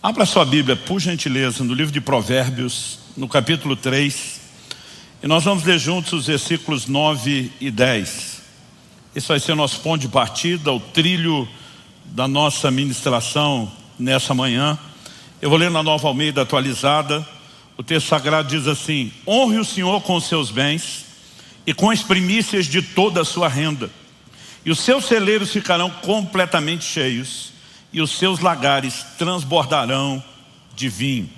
Abra sua Bíblia, por gentileza, no livro de Provérbios, no capítulo 3. E nós vamos ler juntos os versículos 9 e 10. Esse vai ser o nosso ponto de partida, o trilho da nossa ministração nessa manhã. Eu vou ler na Nova Almeida atualizada. O texto sagrado diz assim: honre o Senhor com os seus bens e com as primícias de toda a sua renda. E os seus celeiros ficarão completamente cheios, e os seus lagares transbordarão de vinho.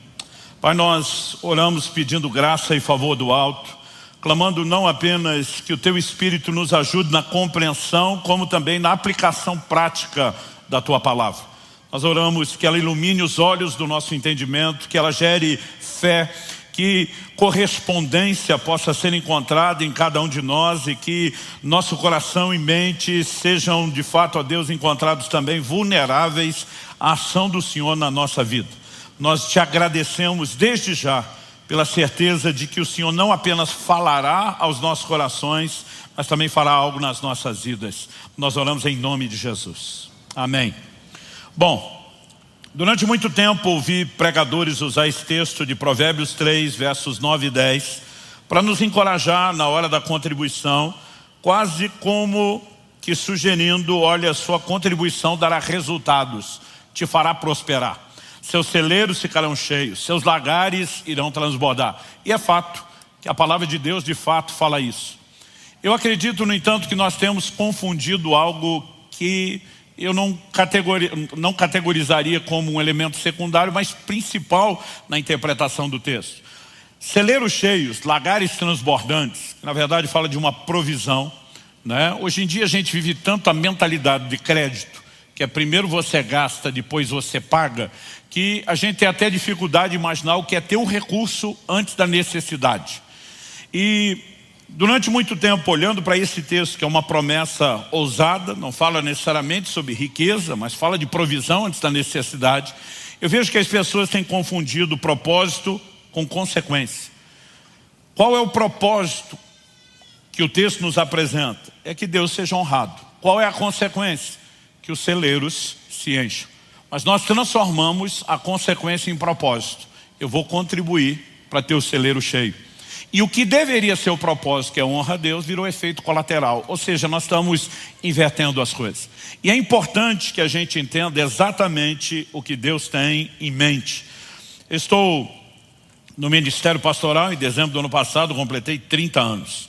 Pai, nós oramos pedindo graça e favor do alto, clamando não apenas que o Teu Espírito nos ajude na compreensão, como também na aplicação prática da Tua palavra. Nós oramos que ela ilumine os olhos do nosso entendimento, que ela gere fé, que correspondência possa ser encontrada em cada um de nós e que nosso coração e mente sejam de fato, ó Deus, encontrados também vulneráveis à ação do Senhor na nossa vida. Nós te agradecemos desde já pela certeza de que o Senhor não apenas falará aos nossos corações, mas também fará algo nas nossas vidas. Nós oramos em nome de Jesus. Amém. Bom, durante muito tempo ouvi pregadores usar esse texto de Provérbios 3, versos 9 e 10, para nos encorajar na hora da contribuição, quase como que sugerindo: olha, sua contribuição dará resultados, te fará prosperar. Seus celeiros ficarão cheios, seus lagares irão transbordar. E é fato que a palavra de Deus de fato fala isso. Eu acredito, no entanto, que nós temos confundido algo que eu não categorizaria como um elemento secundário, mas principal na interpretação do texto. Celeiros cheios, lagares transbordantes, que na verdade fala de uma provisão, né? Hoje em dia a gente vive tanto a mentalidade de crédito, que é primeiro você gasta, depois você paga, que a gente tem até dificuldade de imaginar o que é ter um recurso antes da necessidade. E durante muito tempo, olhando para esse texto, que é uma promessa ousada, não fala necessariamente sobre riqueza, mas fala de provisão antes da necessidade, eu vejo que as pessoas têm confundido propósito com consequência. Qual é o propósito que o texto nos apresenta? É que Deus seja honrado. Qual é a consequência? Que os celeiros se encham. Mas nós transformamos a consequência em propósito. Eu vou contribuir para ter o celeiro cheio. E o que deveria ser o propósito, que é honra a Deus, virou efeito colateral. Ou seja, nós estamos invertendo as coisas. E é importante que a gente entenda exatamente o que Deus tem em mente. Eu estou no Ministério Pastoral. Em dezembro do ano passado, completei 30 anos.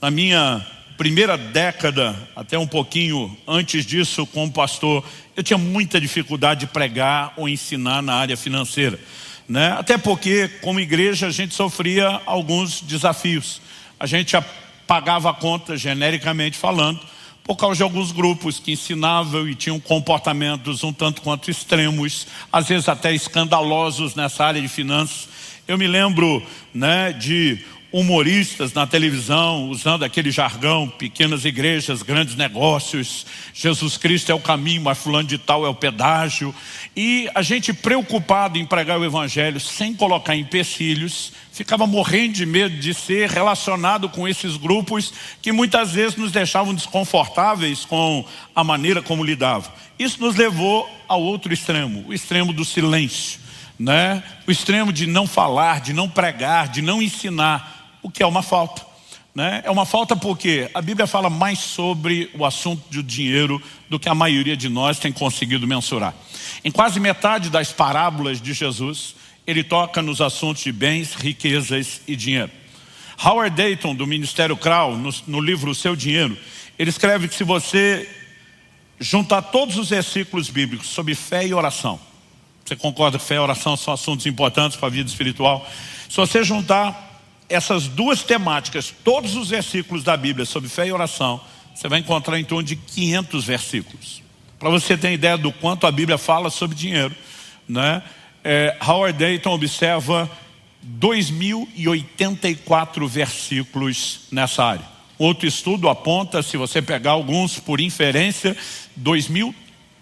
Na minha primeira década, até um pouquinho antes disso, como pastor, eu tinha muita dificuldade de pregar ou ensinar na área financeira, né? Até porque, como igreja, a gente sofria alguns desafios. A gente pagava a conta, genericamente falando, por causa de alguns grupos que ensinavam e tinham comportamentos um tanto quanto extremos, às vezes até escandalosos nessa área de finanças. Eu me lembro, né, de humoristas na televisão usando aquele jargão: pequenas igrejas, grandes negócios, Jesus Cristo é o caminho, mas fulano de tal é o pedágio. E a gente, preocupado em pregar o evangelho sem colocar empecilhos, ficava morrendo de medo de ser relacionado com esses grupos que muitas vezes nos deixavam desconfortáveis com a maneira como lidavam. Isso nos levou ao outro extremo, o extremo do silêncio, né? O extremo de não falar, de não pregar, de não ensinar. O que é uma falta, né? É uma falta porque a Bíblia fala mais sobre o assunto do dinheiro do que a maioria de nós tem conseguido mensurar. Em quase metade das parábolas de Jesus, ele toca nos assuntos de bens, riquezas e dinheiro. Howard Dayton, do Ministério Crow, no livro O Seu Dinheiro, ele escreve que se você juntar todos os versículos bíblicos sobre fé e oração, você concorda que fé e oração são assuntos importantes para a vida espiritual? Se você juntar essas duas temáticas, todos os versículos da Bíblia sobre fé e oração, você vai encontrar em torno de 500 versículos. Para você ter ideia do quanto a Bíblia fala sobre dinheiro, né? Howard Dayton observa 2084 versículos nessa área. Outro estudo aponta, se você pegar alguns por inferência,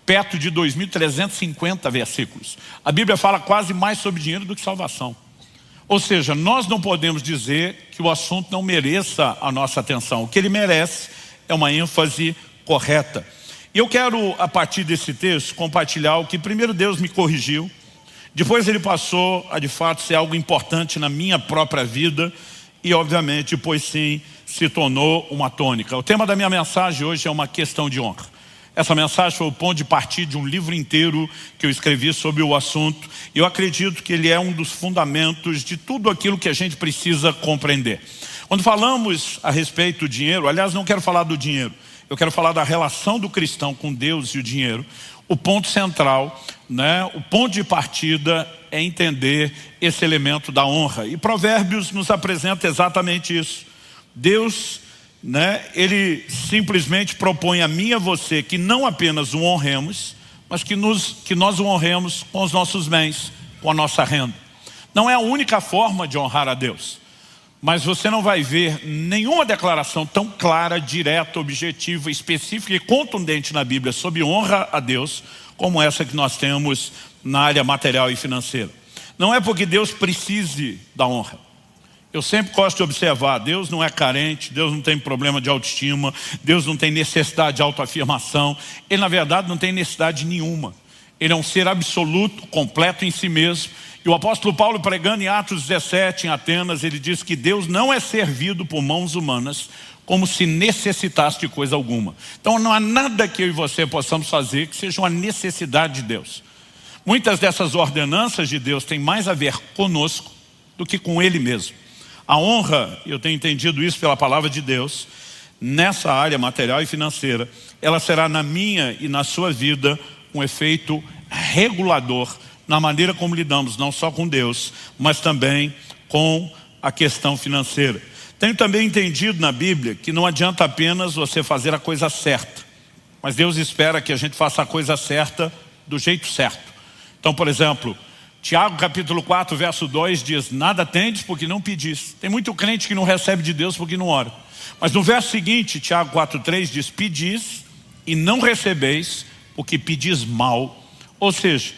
perto de 2.350 versículos. A Bíblia fala quase mais sobre dinheiro do que salvação. Ou seja, nós não podemos dizer que o assunto não mereça a nossa atenção. O que ele merece é uma ênfase correta. E eu quero, a partir desse texto, compartilhar o que primeiro Deus me corrigiu Depois ele passou a de fato ser algo importante na minha própria vida e obviamente depois sim se tornou uma tônica. O tema da minha mensagem hoje é uma questão de honra. Essa mensagem foi o ponto de partida de um livro inteiro que eu escrevi sobre o assunto. E eu acredito que ele é um dos fundamentos de tudo aquilo que a gente precisa compreender. Quando falamos a respeito do dinheiro, aliás, não quero falar do dinheiro. Eu quero falar da relação do cristão com Deus e o dinheiro. O ponto central, o ponto de partida é entender esse elemento da honra. E Provérbios nos apresenta exatamente isso. Deus, ele simplesmente propõe a mim e a você que não apenas o honremos, mas que nós o honremos com os nossos bens, com a nossa renda. Não é a única forma de honrar a Deus, mas você não vai ver nenhuma declaração tão clara, direta, objetiva, específica e contundente na Bíblia sobre honra a Deus, como essa que nós temos na área material e financeira. Não é porque Deus precise da honra. Eu sempre gosto de observar, Deus não é carente, Deus não tem problema de autoestima, Deus não tem necessidade de autoafirmação. Ele, na verdade, não tem necessidade nenhuma. Ele é um ser absoluto, completo em si mesmo. E o apóstolo Paulo, pregando em Atos 17, em Atenas, ele diz que Deus não é servido por mãos humanas como se necessitasse de coisa alguma. Então não há nada que eu e você possamos fazer que seja uma necessidade de Deus. Muitas dessas ordenanças de Deus têm mais a ver conosco do que com Ele mesmo. A honra, eu tenho entendido isso pela palavra de Deus, nessa área material e financeira, ela será na minha e na sua vida um efeito regulador na maneira como lidamos, não só com Deus, mas também com a questão financeira. Tenho também entendido na Bíblia que não adianta apenas você fazer a coisa certa, mas Deus espera que a gente faça a coisa certa do jeito certo. Então, por exemplo, Tiago capítulo 4, verso 2 diz: nada tendes porque não pedis. Tem muito crente que não recebe de Deus porque não ora. Mas no verso seguinte, Tiago 4,3 diz: pedis e não recebeis porque pedis mal. Ou seja,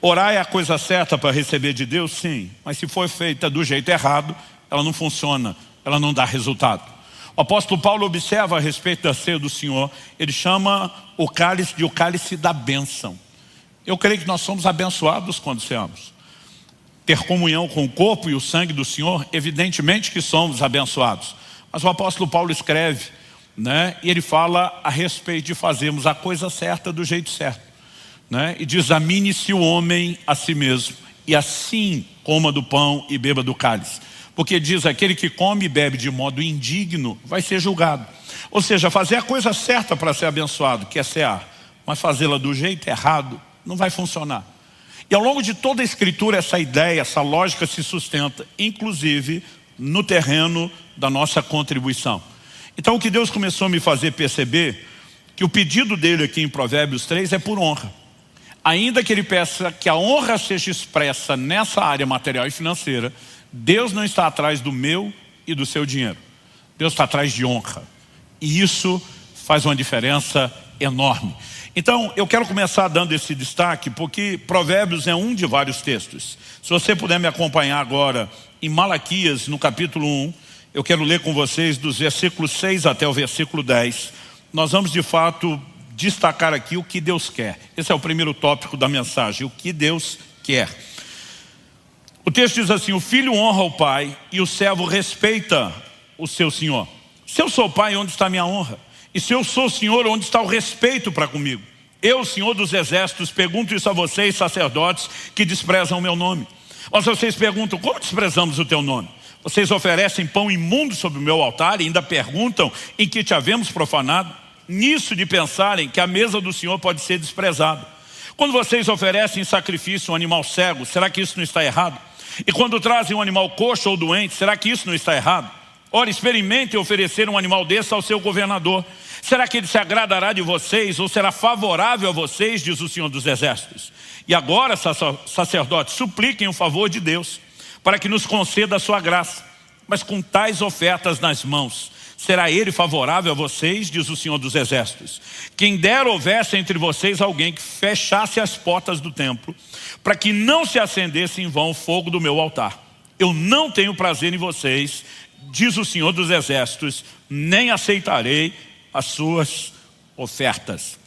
orar é a coisa certa para receber de Deus? Sim. Mas se for feita do jeito errado, ela não funciona, ela não dá resultado. O apóstolo Paulo observa a respeito da ceia do Senhor. Ele chama o cálice de o cálice da bênção. Eu creio que nós somos abençoados quando ceamos. Ter comunhão com o corpo e o sangue do Senhor, evidentemente que somos abençoados. Mas o apóstolo Paulo escreve, e ele fala a respeito de fazermos a coisa certa do jeito certo. E diz: examine-se o homem a si mesmo, e assim coma do pão e beba do cálice. Porque diz: aquele que come e bebe de modo indigno vai ser julgado. Ou seja, fazer a coisa certa para ser abençoado, que é cear, mas fazê-la do jeito errado, não vai funcionar. E ao longo de toda a Escritura essa ideia, essa lógica se sustenta, inclusive no terreno da nossa contribuição. Então o que Deus começou a me fazer perceber, que o pedido dele aqui em Provérbios 3 é por honra. Ainda que ele peça que a honra seja expressa nessa área material e financeira, Deus não está atrás do meu e do seu dinheiro. Deus está atrás de honra. E isso faz uma diferença enorme. Então, eu quero começar dando esse destaque, porque Provérbios é um de vários textos. Se você puder me acompanhar agora em Malaquias, no capítulo 1, eu quero ler com vocês dos versículos 6 até o versículo 10. Nós vamos, de fato, destacar aqui o que Deus quer. Esse é o primeiro tópico da mensagem, o que Deus quer. O texto diz assim: o filho honra o pai e o servo respeita o seu senhor. Se eu sou pai, onde está a minha honra? E se eu sou senhor, onde está o respeito para comigo? Eu, Senhor dos Exércitos, pergunto isso a vocês, sacerdotes, que desprezam o meu nome. Mas vocês perguntam: como desprezamos o teu nome? Vocês oferecem pão imundo sobre o meu altar e ainda perguntam: em que te havemos profanado? Nisso de pensarem que a mesa do Senhor pode ser desprezada. Quando vocês oferecem em sacrifício um animal cego, será que isso não está errado? E quando trazem um animal coxo ou doente, será que isso não está errado? Ora, experimentem oferecer um animal desse ao seu governador. Será que ele se agradará de vocês ou será favorável a vocês, diz o Senhor dos Exércitos? E agora, sacerdotes, supliquem o favor de Deus para que nos conceda a sua graça. Mas com tais ofertas nas mãos, será ele favorável a vocês, diz o Senhor dos Exércitos? Quem dera houvesse entre vocês alguém que fechasse as portas do templo, para que não se acendesse em vão o fogo do meu altar. Eu não tenho prazer em vocês, diz o Senhor dos Exércitos, nem aceitarei as suas ofertas.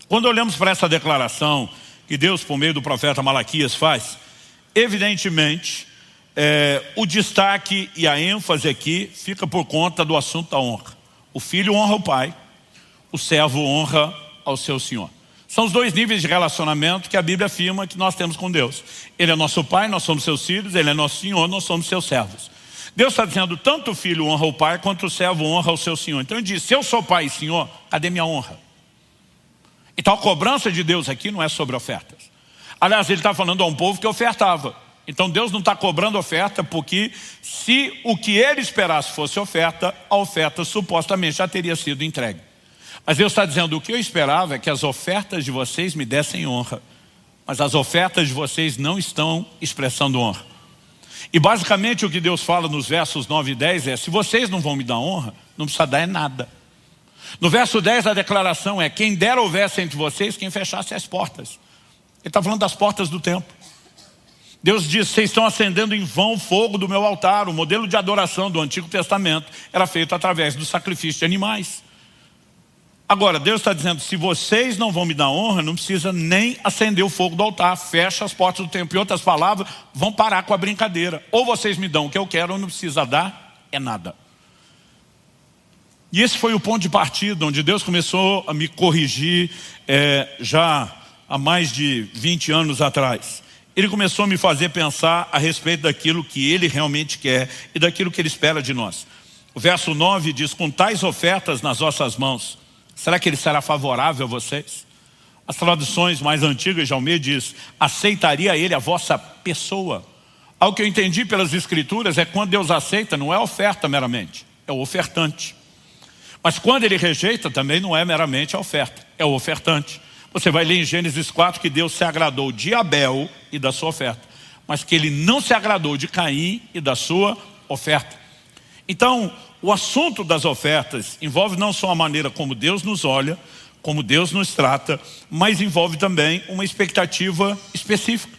Quando olhamos para essa declaração que Deus, por meio do profeta Malaquias, faz, evidentemente, o destaque e a ênfase aqui fica por conta do assunto da honra. O filho honra o pai, o servo honra ao seu senhor. São os dois níveis de relacionamento que a Bíblia afirma que nós temos com Deus. Ele é nosso pai, nós somos seus filhos, ele é nosso senhor, nós somos seus servos. Deus está dizendo, tanto o filho honra o pai, quanto o servo honra o seu senhor. Então ele diz, se eu sou pai e senhor, cadê minha honra? Então a cobrança de Deus aqui não é sobre ofertas. Aliás, ele está falando a um povo que ofertava. Então Deus não está cobrando oferta, porque se o que ele esperasse fosse oferta, a oferta supostamente já teria sido entregue. Mas Deus está dizendo, o que eu esperava é que as ofertas de vocês me dessem honra. Mas as ofertas de vocês não estão expressando honra. E basicamente o que Deus fala nos versos 9 e 10 é, se vocês não vão me dar honra, não precisa dar nada. No verso 10 a declaração é, quem dera houvesse entre vocês quem fechasse as portas. Ele está falando das portas do templo. Deus diz, vocês estão acendendo em vão o fogo do meu altar. O modelo de adoração do Antigo Testamento era feito através do sacrifício de animais. Agora, Deus está dizendo, se vocês não vão me dar honra, não precisa nem acender o fogo do altar. Fecha as portas do templo. Em outras palavras, vão parar com a brincadeira. Ou vocês me dão o que eu quero, ou não precisa dar, é nada. E esse foi o ponto de partida, onde Deus começou a me corrigir já há mais de 20 anos atrás. Ele começou a me fazer pensar a respeito daquilo que Ele realmente quer e daquilo que Ele espera de nós. O verso 9 diz, com tais ofertas nas vossas mãos, será que Ele será favorável a vocês? As traduções mais antigas de Almeida diz, aceitaria Ele a vossa pessoa? Algo que eu entendi pelas Escrituras é que quando Deus aceita, não é oferta meramente, é o ofertante. Mas quando Ele rejeita, também não é meramente a oferta, é o ofertante. Você vai ler em Gênesis 4 que Deus se agradou de Abel e da sua oferta, mas que Ele não se agradou de Caim e da sua oferta. Então, o assunto das ofertas envolve não só a maneira como Deus nos olha, como Deus nos trata, mas envolve também uma expectativa específica.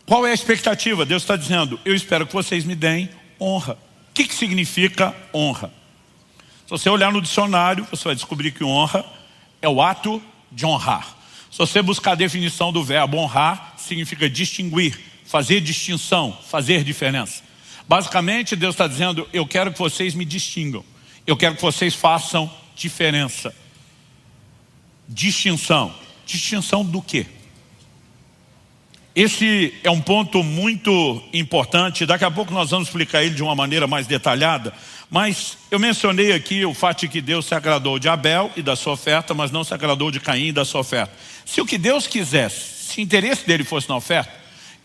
Qual é a expectativa? Deus está dizendo, eu espero que vocês me deem honra. O que significa honra? Se você olhar no dicionário, você vai descobrir que honra é o ato de honrar. Se você buscar a definição do verbo honrar, significa distinguir, fazer distinção, fazer diferença. Basicamente, Deus está dizendo, eu quero que vocês me distingam. Eu quero que vocês façam diferença. Distinção. Distinção do quê? Esse é um ponto muito importante. Daqui a pouco nós vamos explicar ele de uma maneira mais detalhada. Mas eu mencionei aqui o fato de que Deus se agradou de Abel e da sua oferta, mas não se agradou de Caim e da sua oferta. Se o que Deus quisesse, se o interesse dele fosse na oferta,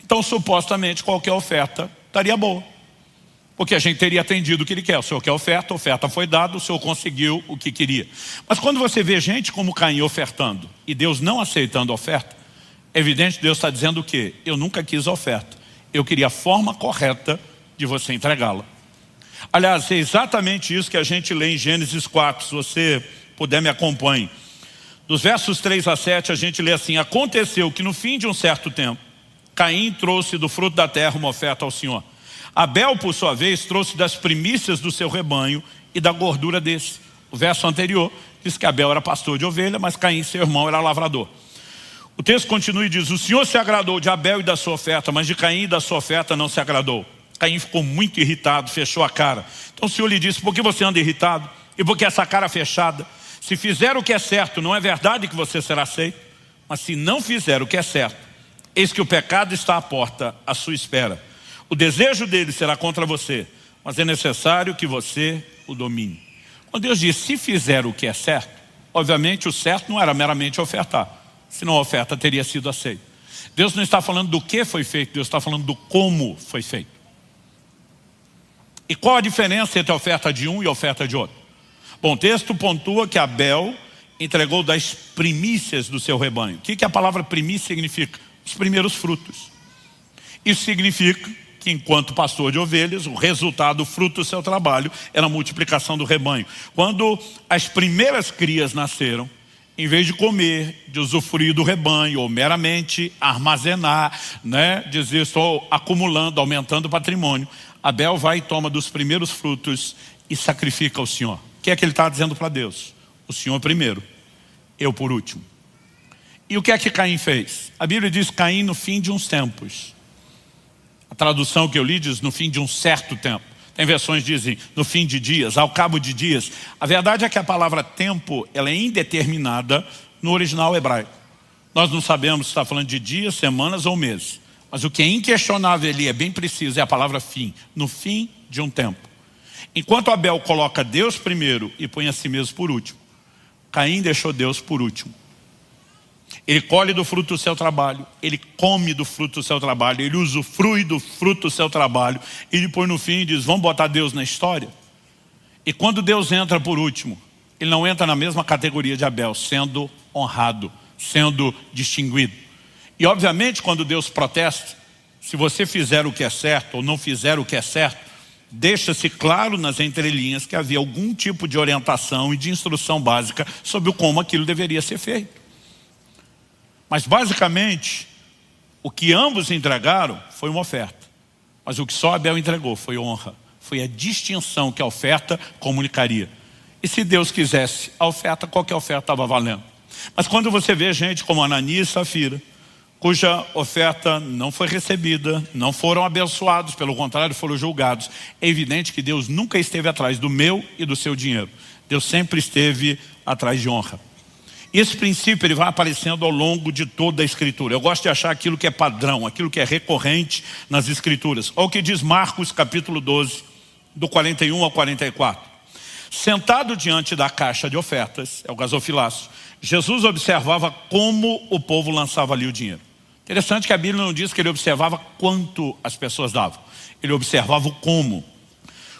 então supostamente qualquer oferta estaria boa. Porque a gente teria atendido o que Ele quer. O Senhor quer oferta, a oferta foi dada, o Senhor conseguiu o que queria. Mas quando você vê gente como Caim ofertando e Deus não aceitando a oferta, é evidente que Deus está dizendo o quê? Eu nunca quis a oferta. Eu queria a forma correta de você entregá-la. Aliás, é exatamente isso que a gente lê em Gênesis 4, se você puder me acompanhe. Dos versos 3 a 7 a gente lê assim, aconteceu que no fim de um certo tempo, Caim trouxe do fruto da terra uma oferta ao Senhor. Abel, por sua vez, trouxe das primícias do seu rebanho e da gordura desse. O verso anterior diz que Abel era pastor de ovelha, mas Caim, seu irmão, era lavrador. O texto continua e diz, o Senhor se agradou de Abel e da sua oferta, mas de Caim e da sua oferta não se agradou. Caim ficou muito irritado, fechou a cara. Então o Senhor lhe disse, por que você anda irritado? E por que essa cara fechada? Se fizer o que é certo, não é verdade que você será aceito? Mas se não fizer o que é certo, eis que o pecado está à porta, à sua espera. O desejo dele será contra você, mas é necessário que você o domine. Quando Deus diz, se fizer o que é certo, obviamente o certo não era meramente ofertar, senão a oferta teria sido aceita. Deus não está falando do que foi feito, Deus está falando do como foi feito. E qual a diferença entre a oferta de um e a oferta de outro? Bom, o texto pontua que Abel entregou das primícias do seu rebanho. O que a palavra primícia significa? Os primeiros frutos. Isso significa que enquanto pastor de ovelhas, o resultado, o fruto do seu trabalho era a multiplicação do rebanho. Quando as primeiras crias nasceram, em vez de comer, de usufruir do rebanho, ou meramente armazenar, dizer estou acumulando, aumentando o patrimônio, Abel vai e toma dos primeiros frutos e sacrifica ao Senhor. O que é que ele está dizendo para Deus? O Senhor primeiro, eu por último. E o que é que Caim fez? A Bíblia diz que Caim no fim de uns tempos, tradução que eu li diz no fim de um certo tempo. Tem versões que dizem no fim de dias, ao cabo de dias. A verdade é que a palavra tempo, ela é indeterminada no original hebraico. Nós não sabemos se está falando de dias, semanas ou meses. Mas o que é inquestionável ali, é bem preciso, é a palavra fim. No fim de um tempo. Enquanto Abel coloca Deus primeiro e põe a si mesmo por último, Caim deixou Deus por último. Ele colhe do fruto do seu trabalho, ele come do fruto do seu trabalho, ele usufrui do fruto do seu trabalho, e depois no fim diz, vamos botar Deus na história? E quando Deus entra por último, ele não entra na mesma categoria de Abel, sendo honrado, sendo distinguido. E obviamente quando Deus protesta, se você fizer o que é certo ou não fizer o que é certo, deixa-se claro nas entrelinhas que havia algum tipo de orientação e de instrução básica sobre como aquilo deveria ser feito. Mas basicamente, o que ambos entregaram foi uma oferta. Mas o que só Abel entregou foi honra. Foi a distinção que a oferta comunicaria. E se Deus quisesse a oferta, qualquer oferta estava valendo. Mas quando você vê gente como Ananias e Safira, cuja oferta não foi recebida, não foram abençoados, pelo contrário, foram julgados, é evidente que Deus nunca esteve atrás do meu e do seu dinheiro. Deus sempre esteve atrás de honra. E esse princípio ele vai aparecendo ao longo de toda a Escritura. Eu gosto de achar aquilo que é padrão, aquilo que é recorrente nas Escrituras. Olha o que diz Marcos capítulo 12, do 41 ao 44. Sentado diante da caixa de ofertas, é o gasofilácio, Jesus observava como o povo lançava ali o dinheiro. Interessante que a Bíblia não diz que ele observava quanto as pessoas davam. Ele observava o como.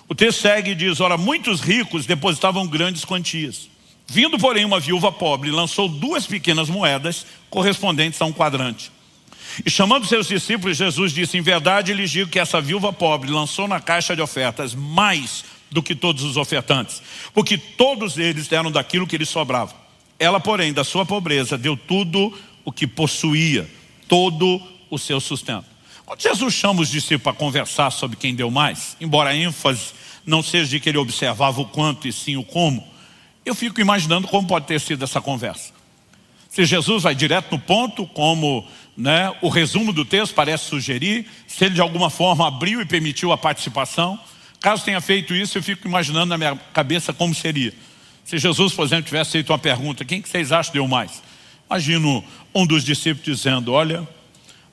O texto segue e diz, ora, muitos ricos depositavam grandes quantias. Vindo, porém, uma viúva pobre, lançou 2 pequenas moedas correspondentes a um quadrante. E chamando seus discípulos, Jesus disse, em verdade lhes digo que essa viúva pobre lançou na caixa de ofertas mais do que todos os ofertantes, porque todos eles deram daquilo que lhes sobrava. Ela, porém, da sua pobreza, deu tudo o que possuía, todo o seu sustento. Quando Jesus chama os discípulos para conversar sobre quem deu mais, embora a ênfase não seja de que ele observava o quanto e sim o como, eu fico imaginando como pode ter sido essa conversa. Se Jesus vai direto no ponto, como o resumo do texto parece sugerir, se ele de alguma forma abriu e permitiu a participação, caso tenha feito isso, eu fico imaginando na minha cabeça como seria. Se Jesus, por exemplo, tivesse feito uma pergunta, quem que vocês acham que deu mais? Imagino um dos discípulos dizendo, olha,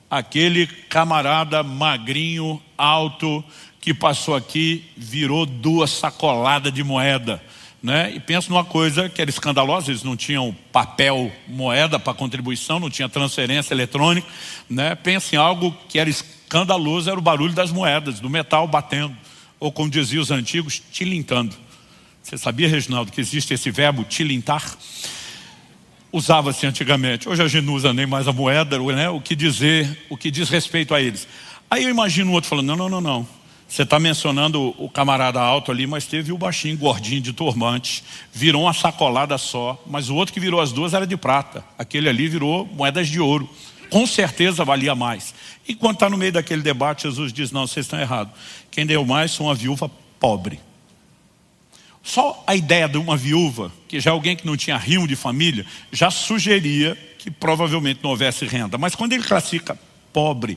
aquele camarada magrinho, alto, que passou aqui, virou 2 sacoladas de moeda. E penso numa coisa que era escandalosa, eles não tinham papel moeda para contribuição, não tinha transferência eletrônica. Pensa em algo que era escandaloso, era o barulho das moedas, do metal batendo. Ou como diziam os antigos, tilintando. Você sabia, Reginaldo, que existe esse verbo tilintar? Usava-se antigamente. Hoje a gente não usa nem mais a moeda, o que diz respeito a eles. Aí eu imagino o outro falando, não. Você está mencionando o camarada alto ali, mas teve o baixinho, gordinho, de turbante. Virou uma sacolada só, mas o outro que virou as 2 era de prata. Aquele ali virou moedas de ouro. Com certeza valia mais. E quando está no meio daquele debate, Jesus diz, não, vocês estão errados. Quem deu mais foi uma viúva pobre. Só a ideia de uma viúva, que já é alguém que não tinha rimo de família, já sugeria que provavelmente não houvesse renda. Mas quando ele classifica pobre,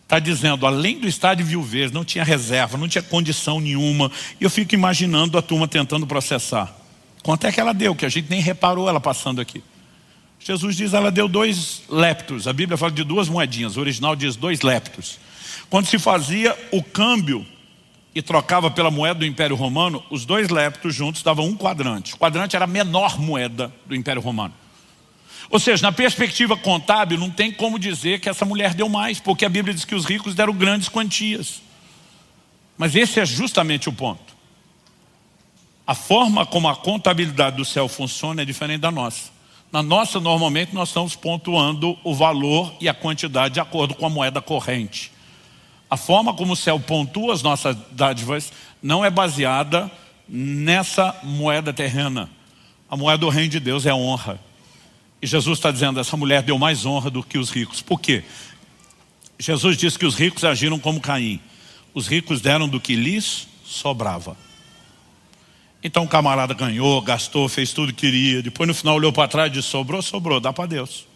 está dizendo, além do estado de viuvez, não tinha reserva, não tinha condição nenhuma. E eu fico imaginando a turma tentando processar. Quanto é que ela deu? Que a gente nem reparou ela passando aqui. Jesus diz, ela deu 2 leptos. A Bíblia fala de 2 moedinhas. O original diz 2 leptos. Quando se fazia o câmbio e trocava pela moeda do Império Romano, os 2 leptos juntos davam 1 quadrante. O quadrante era a menor moeda do Império Romano. Ou seja, na perspectiva contábil, não tem como dizer que essa mulher deu mais, porque a Bíblia diz que os ricos deram grandes quantias. Mas esse é justamente o ponto. A forma como a contabilidade do céu funciona é diferente da nossa. Na nossa, normalmente, nós estamos pontuando o valor e a quantidade de acordo com a moeda corrente. A forma como o céu pontua as nossas dádivas não é baseada nessa moeda terrena. A moeda do reino de Deus é a honra. E Jesus está dizendo, essa mulher deu mais honra do que os ricos. Por quê? Jesus disse que os ricos agiram como Caim. Os ricos deram do que lhes sobrava. Então o camarada ganhou, gastou, fez tudo que queria. Depois no final olhou para trás e disse, sobrou, dá para Deus.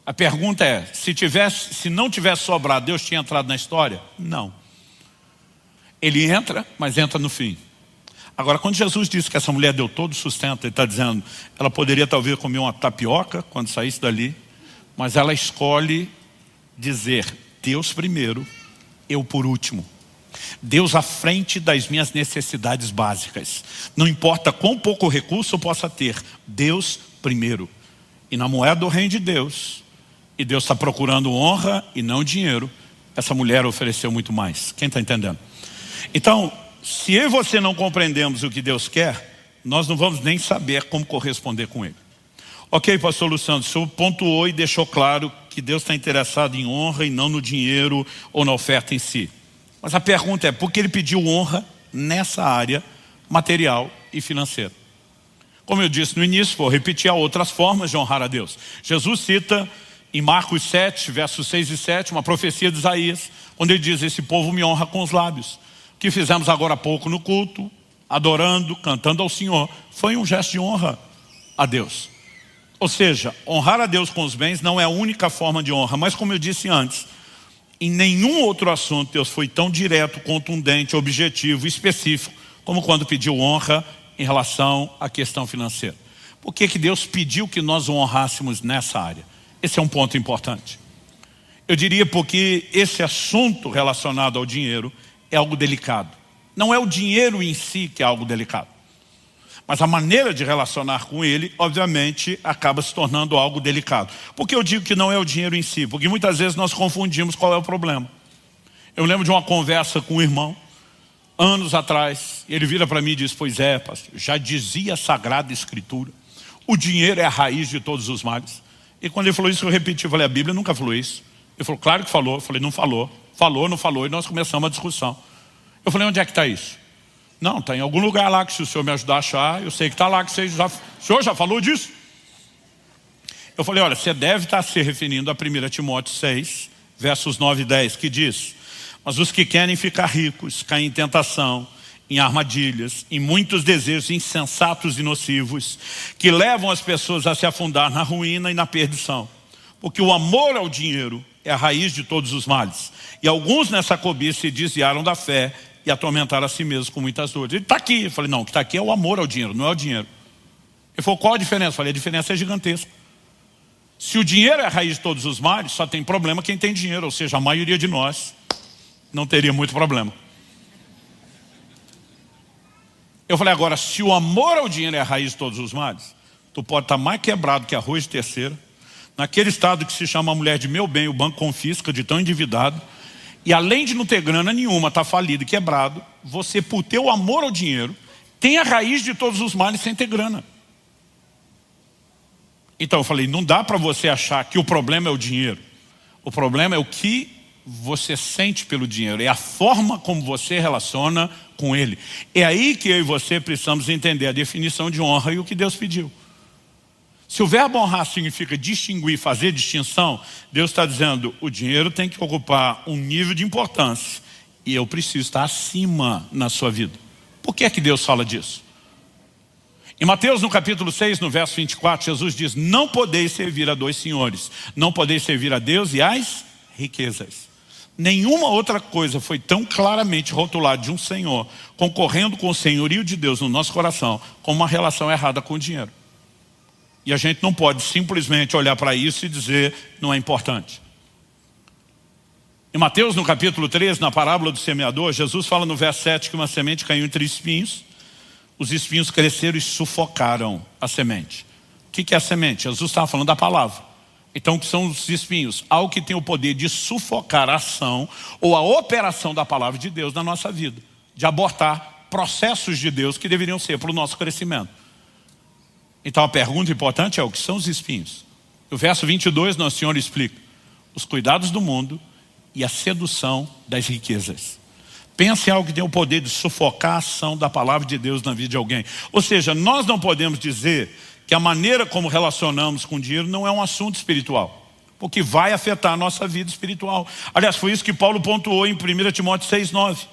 A pergunta é, se não tivesse sobrado, Deus tinha entrado na história? Não. Ele entra, mas entra no fim. Agora, quando Jesus disse que essa mulher deu todo o sustento, ele está dizendo, ela poderia talvez comer uma tapioca quando saísse dali, mas ela escolhe dizer, Deus primeiro, eu por último. Deus à frente das minhas necessidades básicas. Não importa quão pouco recurso eu possa ter, Deus primeiro. E na moeda do reino de Deus, e Deus está procurando honra e não dinheiro, essa mulher ofereceu muito mais. Quem está entendendo? Então, se eu e você não compreendemos o que Deus quer, nós não vamos nem saber como corresponder com Ele. Ok, pastor Luciano, o senhor pontuou e deixou claro que Deus está interessado em honra e não no dinheiro ou na oferta em si. Mas a pergunta é, por que Ele pediu honra nessa área material e financeira? Como eu disse no início, vou repetir, há outras formas de honrar a Deus. Jesus cita em Marcos 7, versos 6 e 7, uma profecia de Isaías, onde ele diz, esse povo me honra com os lábios. O que fizemos agora há pouco no culto, adorando, cantando ao Senhor, foi um gesto de honra a Deus. Ou seja, honrar a Deus com os bens não é a única forma de honra, mas como eu disse antes, em nenhum outro assunto Deus foi tão direto, contundente, objetivo, específico, como quando pediu honra em relação à questão financeira. Por que Deus pediu que nós o honrássemos nessa área? Esse é um ponto importante. Eu diria porque esse assunto relacionado ao dinheiro é algo delicado. Não é o dinheiro em si que é algo delicado, mas a maneira de relacionar com ele, obviamente, acaba se tornando algo delicado. Por que eu digo que não é o dinheiro em si? Porque muitas vezes nós confundimos qual é o problema. Eu lembro de uma conversa com um irmão, anos atrás, ele vira para mim e diz, pois é, pastor, já dizia a Sagrada Escritura, o dinheiro é a raiz de todos os males. E quando ele falou isso, eu repeti, eu falei, a Bíblia nunca falou isso. Ele falou, claro que falou. Eu falei, não falou. Falou, não falou, e nós começamos a discussão. Eu falei, onde é que está isso? Não, está em algum lugar lá que se o senhor me ajudar a achar, eu sei que está lá, que o senhor já falou disso? Eu falei, olha, você deve estar se referindo a 1 Timóteo 6, versos 9 e 10, que diz, mas os que querem ficar ricos caem em tentação, em armadilhas, em muitos desejos insensatos e nocivos, que levam as pessoas a se afundar na ruína e na perdição. Porque o amor ao dinheiro é a raiz de todos os males. E alguns nessa cobiça se desviaram da fé e atormentaram a si mesmos com muitas dores. Ele está aqui. Eu falei, não, o que está aqui é o amor ao dinheiro, não é o dinheiro. Ele falou, qual a diferença? Eu falei, a diferença é gigantesca. Se o dinheiro é a raiz de todos os males, só tem problema quem tem dinheiro, ou seja, a maioria de nós não teria muito problema. Eu falei, agora, se o amor ao dinheiro é a raiz de todos os males, tu pode estar mais quebrado que arroz de terceira, naquele estado que se chama mulher de meu bem, o banco confisca de tão endividado, e além de não ter grana nenhuma, está falido e quebrado, você, por ter o amor ao dinheiro, tem a raiz de todos os males sem ter grana. Então eu falei, não dá para você achar que o problema é o dinheiro. O problema é o que você sente pelo dinheiro, é a forma como você relaciona com ele. É aí que eu e você precisamos entender a definição de honra e o que Deus pediu. Se o verbo honrar significa distinguir, fazer distinção, Deus está dizendo, o dinheiro tem que ocupar um nível de importância e eu preciso estar acima na sua vida. Por que é que Deus fala disso? Em Mateus, no capítulo 6, no verso 24, Jesus diz, não podeis servir a dois senhores, não podeis servir a Deus e às riquezas. Nenhuma outra coisa foi tão claramente rotulada de um senhor, concorrendo com o senhorio de Deus no nosso coração, como uma relação errada com o dinheiro. E a gente não pode simplesmente olhar para isso e dizer, não é importante. Em Mateus, no capítulo 13, na parábola do semeador, Jesus fala no verso 7 que uma semente caiu entre espinhos, os espinhos cresceram e sufocaram a semente. O que é a semente? Jesus estava falando da palavra. Então o que são os espinhos? Algo que tem o poder de sufocar a ação ou a operação da palavra de Deus na nossa vida. De abortar processos de Deus que deveriam ser para o nosso crescimento. Então a pergunta importante é o que são os espinhos? No verso 22 nosso Senhor explica os cuidados do mundo e a sedução das riquezas. Pense em algo que tem o poder de sufocar a ação da palavra de Deus na vida de alguém. Ou seja, nós não podemos dizer que a maneira como relacionamos com o dinheiro não é um assunto espiritual, porque vai afetar a nossa vida espiritual. Aliás, foi isso que Paulo pontuou em 1 Timóteo 6,9.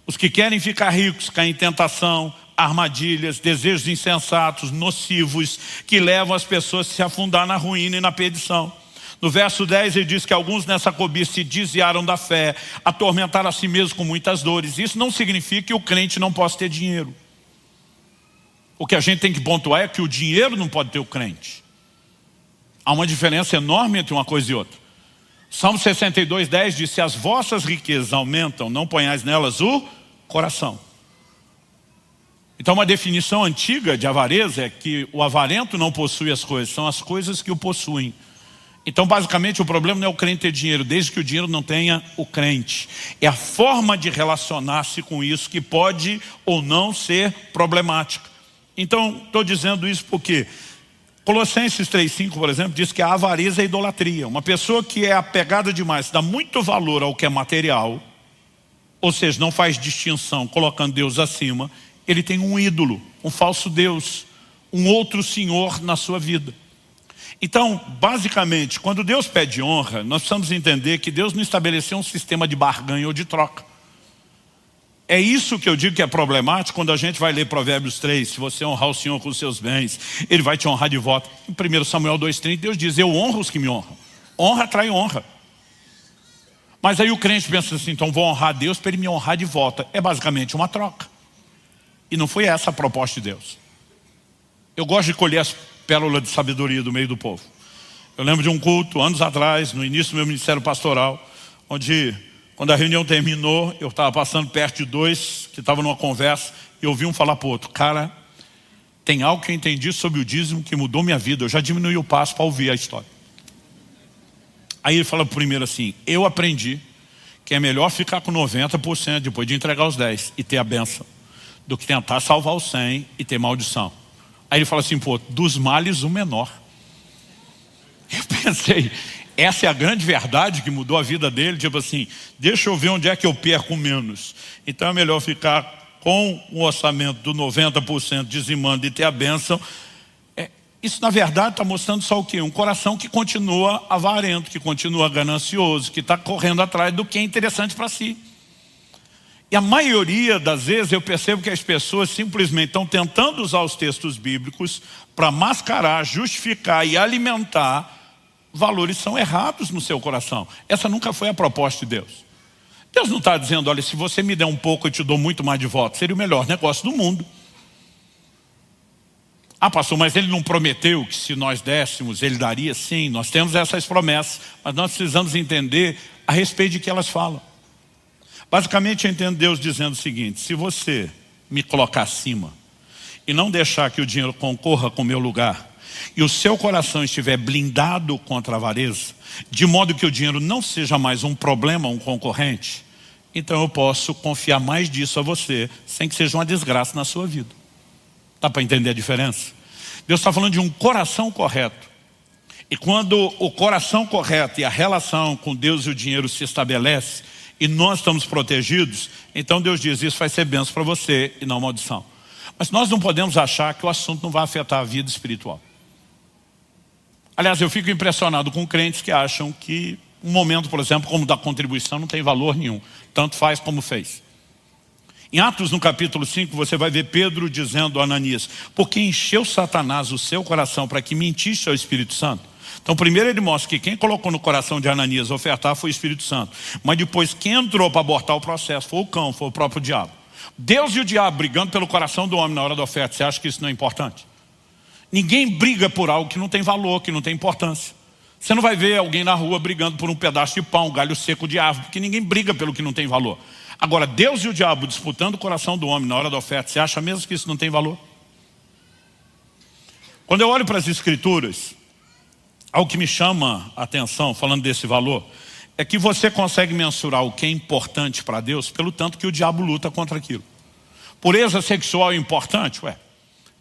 Os que querem ficar ricos caem em tentação, armadilhas, desejos insensatos, nocivos, que levam as pessoas a se afundar na ruína e na perdição. No verso 10 ele diz que alguns nessa cobiça se desviaram da fé, atormentaram a si mesmos com muitas dores. Isso não significa que o crente não possa ter dinheiro. O que a gente tem que pontuar é que o dinheiro não pode ter o crente. Há uma diferença enorme entre uma coisa e outra. Salmo 62:10 diz: se as vossas riquezas aumentam, não ponhais nelas o coração. Então uma definição antiga de avareza é que o avarento não possui as coisas, são as coisas que o possuem. Então basicamente o problema não é o crente ter dinheiro, desde que o dinheiro não tenha o crente. É a forma de relacionar-se com isso que pode ou não ser problemática. Então estou dizendo isso porque Colossenses 3:5, por exemplo, diz que a avareza é idolatria. Uma pessoa que é apegada demais, dá muito valor ao que é material, ou seja, não faz distinção colocando Deus acima, ele tem um ídolo, um falso Deus, um outro senhor na sua vida. Então, basicamente, quando Deus pede honra, nós precisamos entender que Deus não estabeleceu um sistema de barganha ou de troca. É isso que eu digo que é problemático quando a gente vai ler Provérbios 3, se você honrar o Senhor com os seus bens, Ele vai te honrar de volta. Em 1 Samuel 2:30, Deus diz: eu honro os que me honram. Honra atrai honra. Mas aí o crente pensa assim: então vou honrar a Deus para Ele me honrar de volta. É basicamente uma troca. E não foi essa a proposta de Deus. Eu gosto de colher as pérolas de sabedoria do meio do povo. Eu lembro de um culto, anos atrás, no início do meu ministério pastoral, onde, quando a reunião terminou, eu estava passando perto de dois que estavam numa conversa e ouvi um falar para o outro: cara, tem algo que eu entendi sobre o dízimo que mudou minha vida, eu já diminui o passo para ouvir a história. Aí ele fala primeiro assim: eu aprendi que é melhor ficar com 90% depois de entregar os 10 e ter a bênção, do que tentar salvar os 100 e ter maldição. Aí ele fala assim: pô, dos males o menor. Eu pensei, essa é a grande verdade que mudou a vida dele, tipo assim, deixa eu ver onde é que eu perco menos. Então é melhor ficar com o orçamento do 90% dizimando e ter a bênção. Isso na verdade está mostrando só o quê? Um coração que continua avarento, que continua ganancioso, que está correndo atrás do que é interessante para si. E a maioria das vezes eu percebo que as pessoas simplesmente estão tentando usar os textos bíblicos para mascarar, justificar e alimentar valores que são errados no seu coração. Essa nunca foi a proposta de Deus. Deus não está dizendo: olha, se você me der um pouco eu te dou muito mais de volta. Seria o melhor negócio do mundo. Ah, pastor, mas ele não prometeu que se nós dessemos ele daria? Sim, nós temos essas promessas, mas nós precisamos entender a respeito de que elas falam. Basicamente eu entendo Deus dizendo o seguinte: se você me colocar acima e não deixar que o dinheiro concorra com o meu lugar, e o seu coração estiver blindado contra a avareza, de modo que o dinheiro não seja mais um problema, um concorrente, então eu posso confiar mais disso a você, sem que seja uma desgraça na sua vida. Dá para entender a diferença? Deus está falando de um coração correto. E quando o coração correto e a relação com Deus e o dinheiro se estabelece, e nós estamos protegidos, então Deus diz: isso vai ser bênção para você e não maldição. Mas nós não podemos achar que o assunto não vai afetar a vida espiritual. Aliás, eu fico impressionado com crentes que acham que um momento, por exemplo, como da contribuição, não tem valor nenhum. Tanto faz como fez. Em Atos, no capítulo 5, você vai ver Pedro dizendo a Ananias: porque encheu Satanás o seu coração para que mentisse ao Espírito Santo? Então primeiro ele mostra que quem colocou no coração de Ananias ofertar foi o Espírito Santo. Mas depois quem entrou para abortar o processo foi o cão, foi o próprio diabo. Deus e o diabo brigando pelo coração do homem na hora da oferta. Você acha que isso não é importante? Ninguém briga por algo que não tem valor, que não tem importância. Você não vai ver alguém na rua brigando por um pedaço de pão, um galho seco de árvore, porque ninguém briga pelo que não tem valor. Agora, Deus e o diabo disputando o coração do homem na hora da oferta, você acha mesmo que isso não tem valor? Quando eu olho para as Escrituras, algo que me chama a atenção, falando desse valor, é que você consegue mensurar o que é importante para Deus pelo tanto que o diabo luta contra aquilo. Pureza sexual é importante?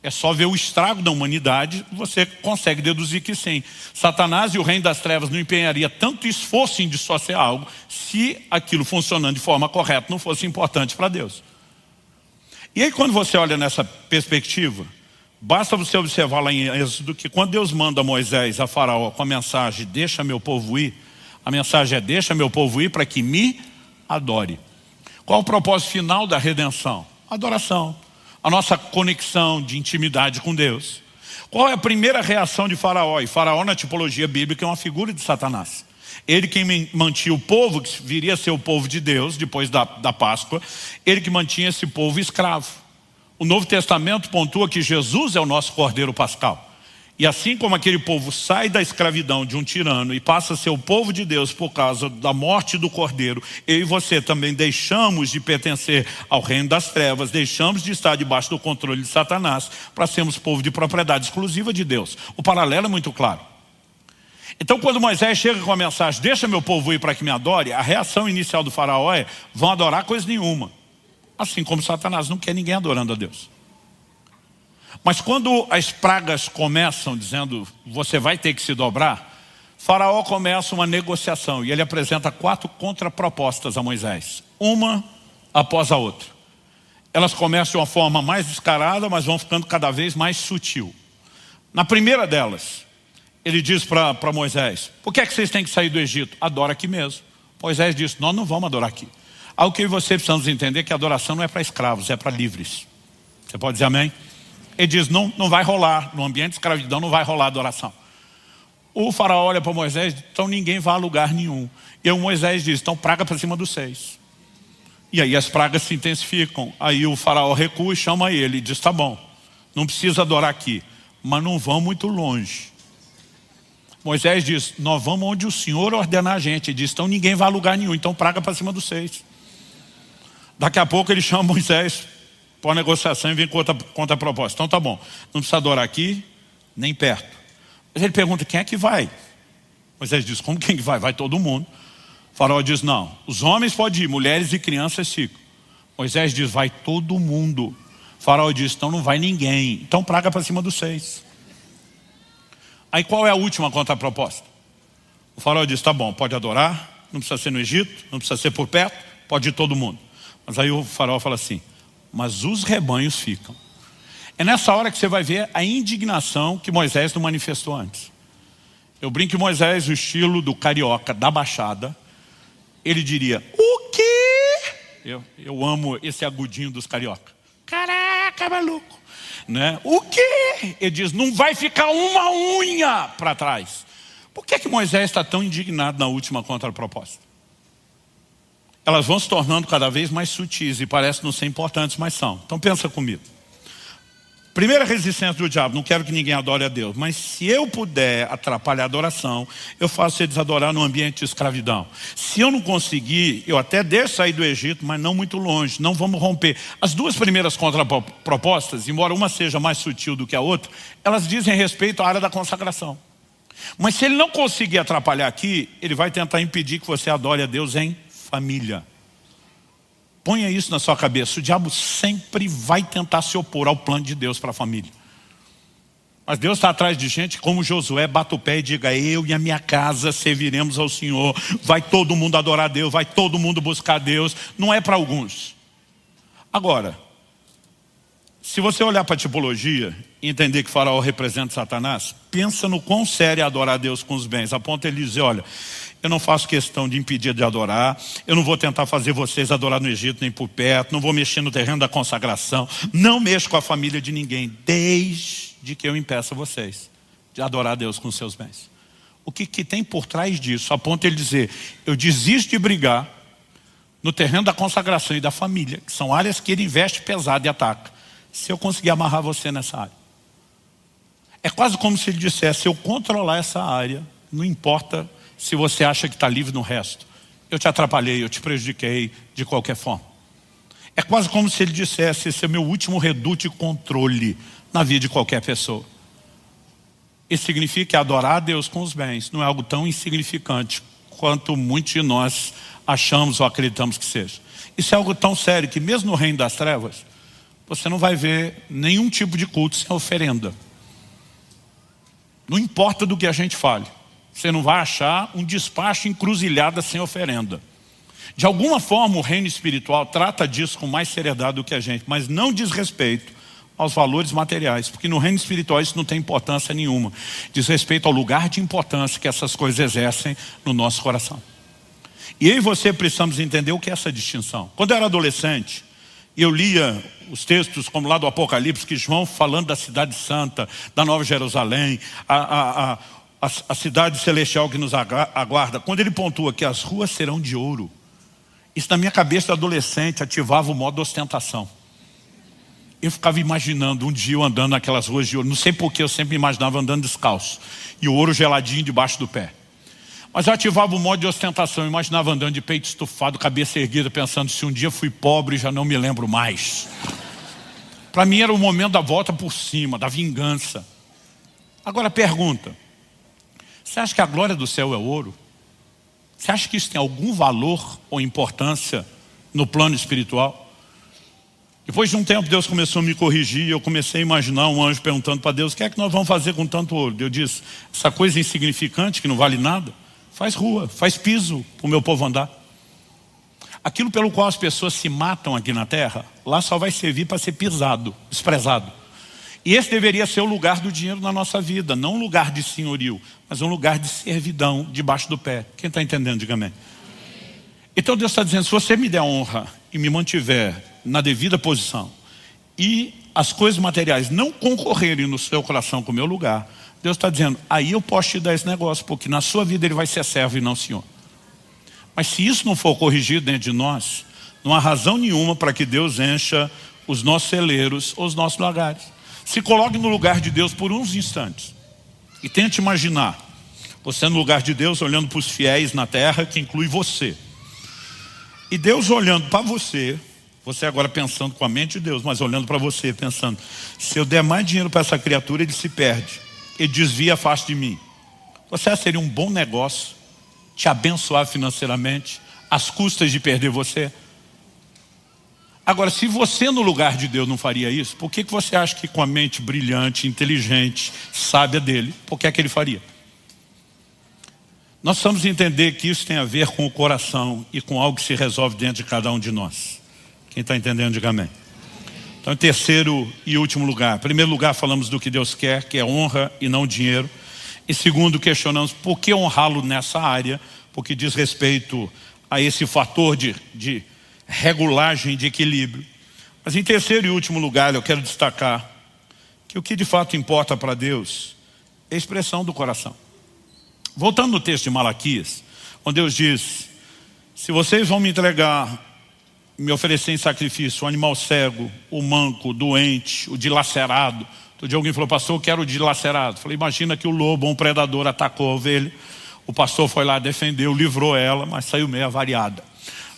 É só ver o estrago da humanidade, você consegue deduzir que sim. Satanás e o reino das trevas não empenharia tanto esforço em dissociar algo se aquilo funcionando de forma correta não fosse importante para Deus. E aí quando você olha nessa perspectiva, basta você observar lá em Êxodo que quando Deus manda Moisés a Faraó com a mensagem: deixa meu povo ir, a mensagem é: deixa meu povo ir para que me adore. Qual o propósito final da redenção? Adoração. A nossa conexão de intimidade com Deus. Qual é a primeira reação de Faraó? E Faraó na tipologia bíblica é uma figura de Satanás. Ele que mantinha o povo, que viria a ser o povo de Deus, depois da Páscoa, ele que mantinha esse povo escravo. O Novo Testamento pontua que Jesus é o nosso Cordeiro Pascal. E assim como aquele povo sai da escravidão de um tirano e passa a ser o povo de Deus por causa da morte do Cordeiro, eu e você também deixamos de pertencer ao reino das trevas, deixamos de estar debaixo do controle de Satanás para sermos povo de propriedade exclusiva de Deus. O paralelo é muito claro. Então quando Moisés chega com a mensagem, deixa meu povo ir para que me adore, a reação inicial do faraó é, vão adorar coisa nenhuma. Assim como Satanás não quer ninguém adorando a Deus. Mas quando as pragas começam dizendo, você vai ter que se dobrar, Faraó começa uma negociação e ele apresenta 4 contrapropostas a Moisés, uma após a outra. Elas começam de uma forma mais descarada, mas vão ficando cada vez mais sutil. Na primeira delas, ele diz para Moisés, por que é que vocês têm que sair do Egito? Adora aqui mesmo. Moisés diz, nós não vamos adorar aqui. Algo que eu e você precisamos entender que a adoração não é para escravos, é para livres. Você pode dizer amém? Ele diz, não vai rolar, no ambiente de escravidão não vai rolar adoração. O faraó olha para Moisés, então ninguém vai a lugar nenhum. E o Moisés diz, então praga para cima dos 6. E aí as pragas se intensificam. Aí o faraó recua e chama ele e diz, tá bom, não precisa adorar aqui, mas não vão muito longe. Moisés diz, nós vamos onde o Senhor ordenar a gente. Ele diz, então ninguém vai a lugar nenhum, então praga para cima dos 6. Daqui a pouco ele chama Moisés para a negociação e vem com outra proposta. Então tá bom, não precisa adorar aqui, nem perto. Mas ele pergunta, quem é que vai? Moisés diz, como quem que vai? Vai todo mundo. O faraó diz, não, os homens podem ir, mulheres e crianças ficam. Moisés diz, vai todo mundo. O faraó diz, então não vai ninguém. Então praga para cima dos 6. Aí qual é a última contraproposta? O faraó diz, tá bom, pode adorar, não precisa ser no Egito, não precisa ser por perto, pode ir todo mundo. Mas aí o faraó fala assim, mas os rebanhos ficam. É nessa hora que você vai ver a indignação que Moisés não manifestou antes. Eu brinco que Moisés, o estilo do carioca da Baixada, ele diria, o quê? Eu amo esse agudinho dos carioca. Caraca, maluco. Né? O quê? Ele diz, não vai ficar uma unha para trás. Por que Moisés está tão indignado na última contraproposta? Elas vão se tornando cada vez mais sutis e parecem não ser importantes, mas são. Então pensa comigo. Primeira resistência do diabo, não quero que ninguém adore a Deus, mas se eu puder atrapalhar a adoração, eu faço eles adorar no ambiente de escravidão. Se eu não conseguir, eu até deixo sair do Egito, mas não muito longe, não vamos romper. As duas primeiras contrapropostas, embora uma seja mais sutil do que a outra, elas dizem respeito à área da consagração. Mas se ele não conseguir atrapalhar aqui, ele vai tentar impedir que você adore a Deus em família. Ponha isso na sua cabeça. O diabo sempre vai tentar se opor ao plano de Deus para a família. Mas Deus está atrás de gente como Josué, bata o pé e diga, eu e a minha casa serviremos ao Senhor. Vai todo mundo adorar a Deus, vai todo mundo buscar a Deus. Não é para alguns. Agora, se você olhar para a tipologia e entender que Faraó representa Satanás, pensa no quão sério é adorar a Deus com os bens. A ponto de ele dizer, olha, eu não faço questão de impedir de adorar, eu não vou tentar fazer vocês adorar no Egito nem por perto, não vou mexer no terreno da consagração, não mexo com a família de ninguém, desde que eu impeça vocês de adorar a Deus com seus bens. O que tem por trás disso? A ponto de ele dizer, eu desisto de brigar no terreno da consagração e da família, que são áreas que ele investe pesado e ataca, se eu conseguir amarrar você nessa área. É quase como se ele dissesse, se eu controlar essa área, não importa se você acha que está livre no resto. Eu te atrapalhei, eu te prejudiquei de qualquer forma. É quase como se ele dissesse, esse é meu último reduto de controle na vida de qualquer pessoa. Isso significa que adorar a Deus com os bens não é algo tão insignificante quanto muitos de nós achamos ou acreditamos que seja. Isso é algo tão sério que mesmo no reino das trevas, você não vai ver nenhum tipo de culto sem oferenda. Não importa do que a gente fale. Você não vai achar um despacho encruzilhada sem oferenda. De alguma forma o reino espiritual trata disso com mais seriedade do que a gente, mas não diz respeito aos valores materiais, porque no reino espiritual isso não tem importância nenhuma. Diz respeito ao lugar de importância que essas coisas exercem no nosso coração. E eu e você precisamos entender o que é essa distinção. Quando eu era adolescente, E eu lia os textos como lá do Apocalipse, que João falando da cidade santa, da Nova Jerusalém, a cidade celestial que nos aguarda. Quando ele pontua que as ruas serão de ouro, isso na minha cabeça de adolescente ativava o modo ostentação. Eu ficava imaginando um dia eu andando naquelas ruas de ouro. Não sei porque eu sempre imaginava andando descalço. E o ouro geladinho debaixo do pé. Mas eu ativava o modo de ostentação. Eu imaginava andando de peito estufado, cabeça erguida, pensando se um dia fui pobre já não me lembro mais. Para mim era o momento da volta por cima, da vingança. Agora pergunta. Você acha que a glória do céu é ouro? Você acha que isso tem algum valor ou importância no plano espiritual? Depois de um tempo Deus começou a me corrigir. Eu comecei a imaginar um anjo perguntando para Deus: o que é que nós vamos fazer com tanto ouro? Eu disse: essa coisa insignificante que não vale nada, faz rua, faz piso para o meu povo andar. Aquilo pelo qual as pessoas se matam aqui na terra, lá só vai servir para ser pisado, desprezado. E esse deveria ser o lugar do dinheiro na nossa vida. Não um lugar de senhorio, mas um lugar de servidão debaixo do pé. Quem está entendendo, diga amém. Então Deus está dizendo: se você me der honra e me mantiver na devida posição, e as coisas materiais não concorrerem no seu coração com o meu lugar, Deus está dizendo: aí eu posso te dar esse negócio, porque na sua vida ele vai ser servo e não senhor. Mas se isso não for corrigido dentro de nós, não há razão nenhuma para que Deus encha os nossos celeiros ou os nossos lagares. Se coloque no lugar de Deus por uns instantes e tente imaginar você no lugar de Deus, olhando para os fiéis na terra, que inclui você. E Deus olhando para você, você agora pensando com a mente de Deus, mas olhando para você, pensando: se eu der mais dinheiro para essa criatura, ele se perde, ele desvia a face de mim. Você acha que seria um bom negócio te abençoar financeiramente, às custas de perder você? Agora, se você no lugar de Deus não faria isso, por que você acha que com a mente brilhante, inteligente, sábia dele, por que é que ele faria? Nós precisamos entender que isso tem a ver com o coração e com algo que se resolve dentro de cada um de nós. Quem está entendendo, diga amém. Então, em terceiro e último lugar. Em primeiro lugar, falamos do que Deus quer, que é honra e não dinheiro. Em segundo, questionamos por que honrá-lo nessa área, porque diz respeito a esse fator de regulagem, de equilíbrio. Mas em terceiro e último lugar, eu quero destacar que o que de fato importa para Deus é a expressão do coração. Voltando no texto de Malaquias, onde Deus diz: se vocês vão me entregar, me oferecer em sacrifício o animal cego, o manco, o doente, o dilacerado. Outro dia alguém falou: pastor, eu quero o dilacerado. Falei: imagina que o lobo, um predador, atacou a ovelha. O pastor foi lá, defendeu, livrou ela, mas saiu meio avariada,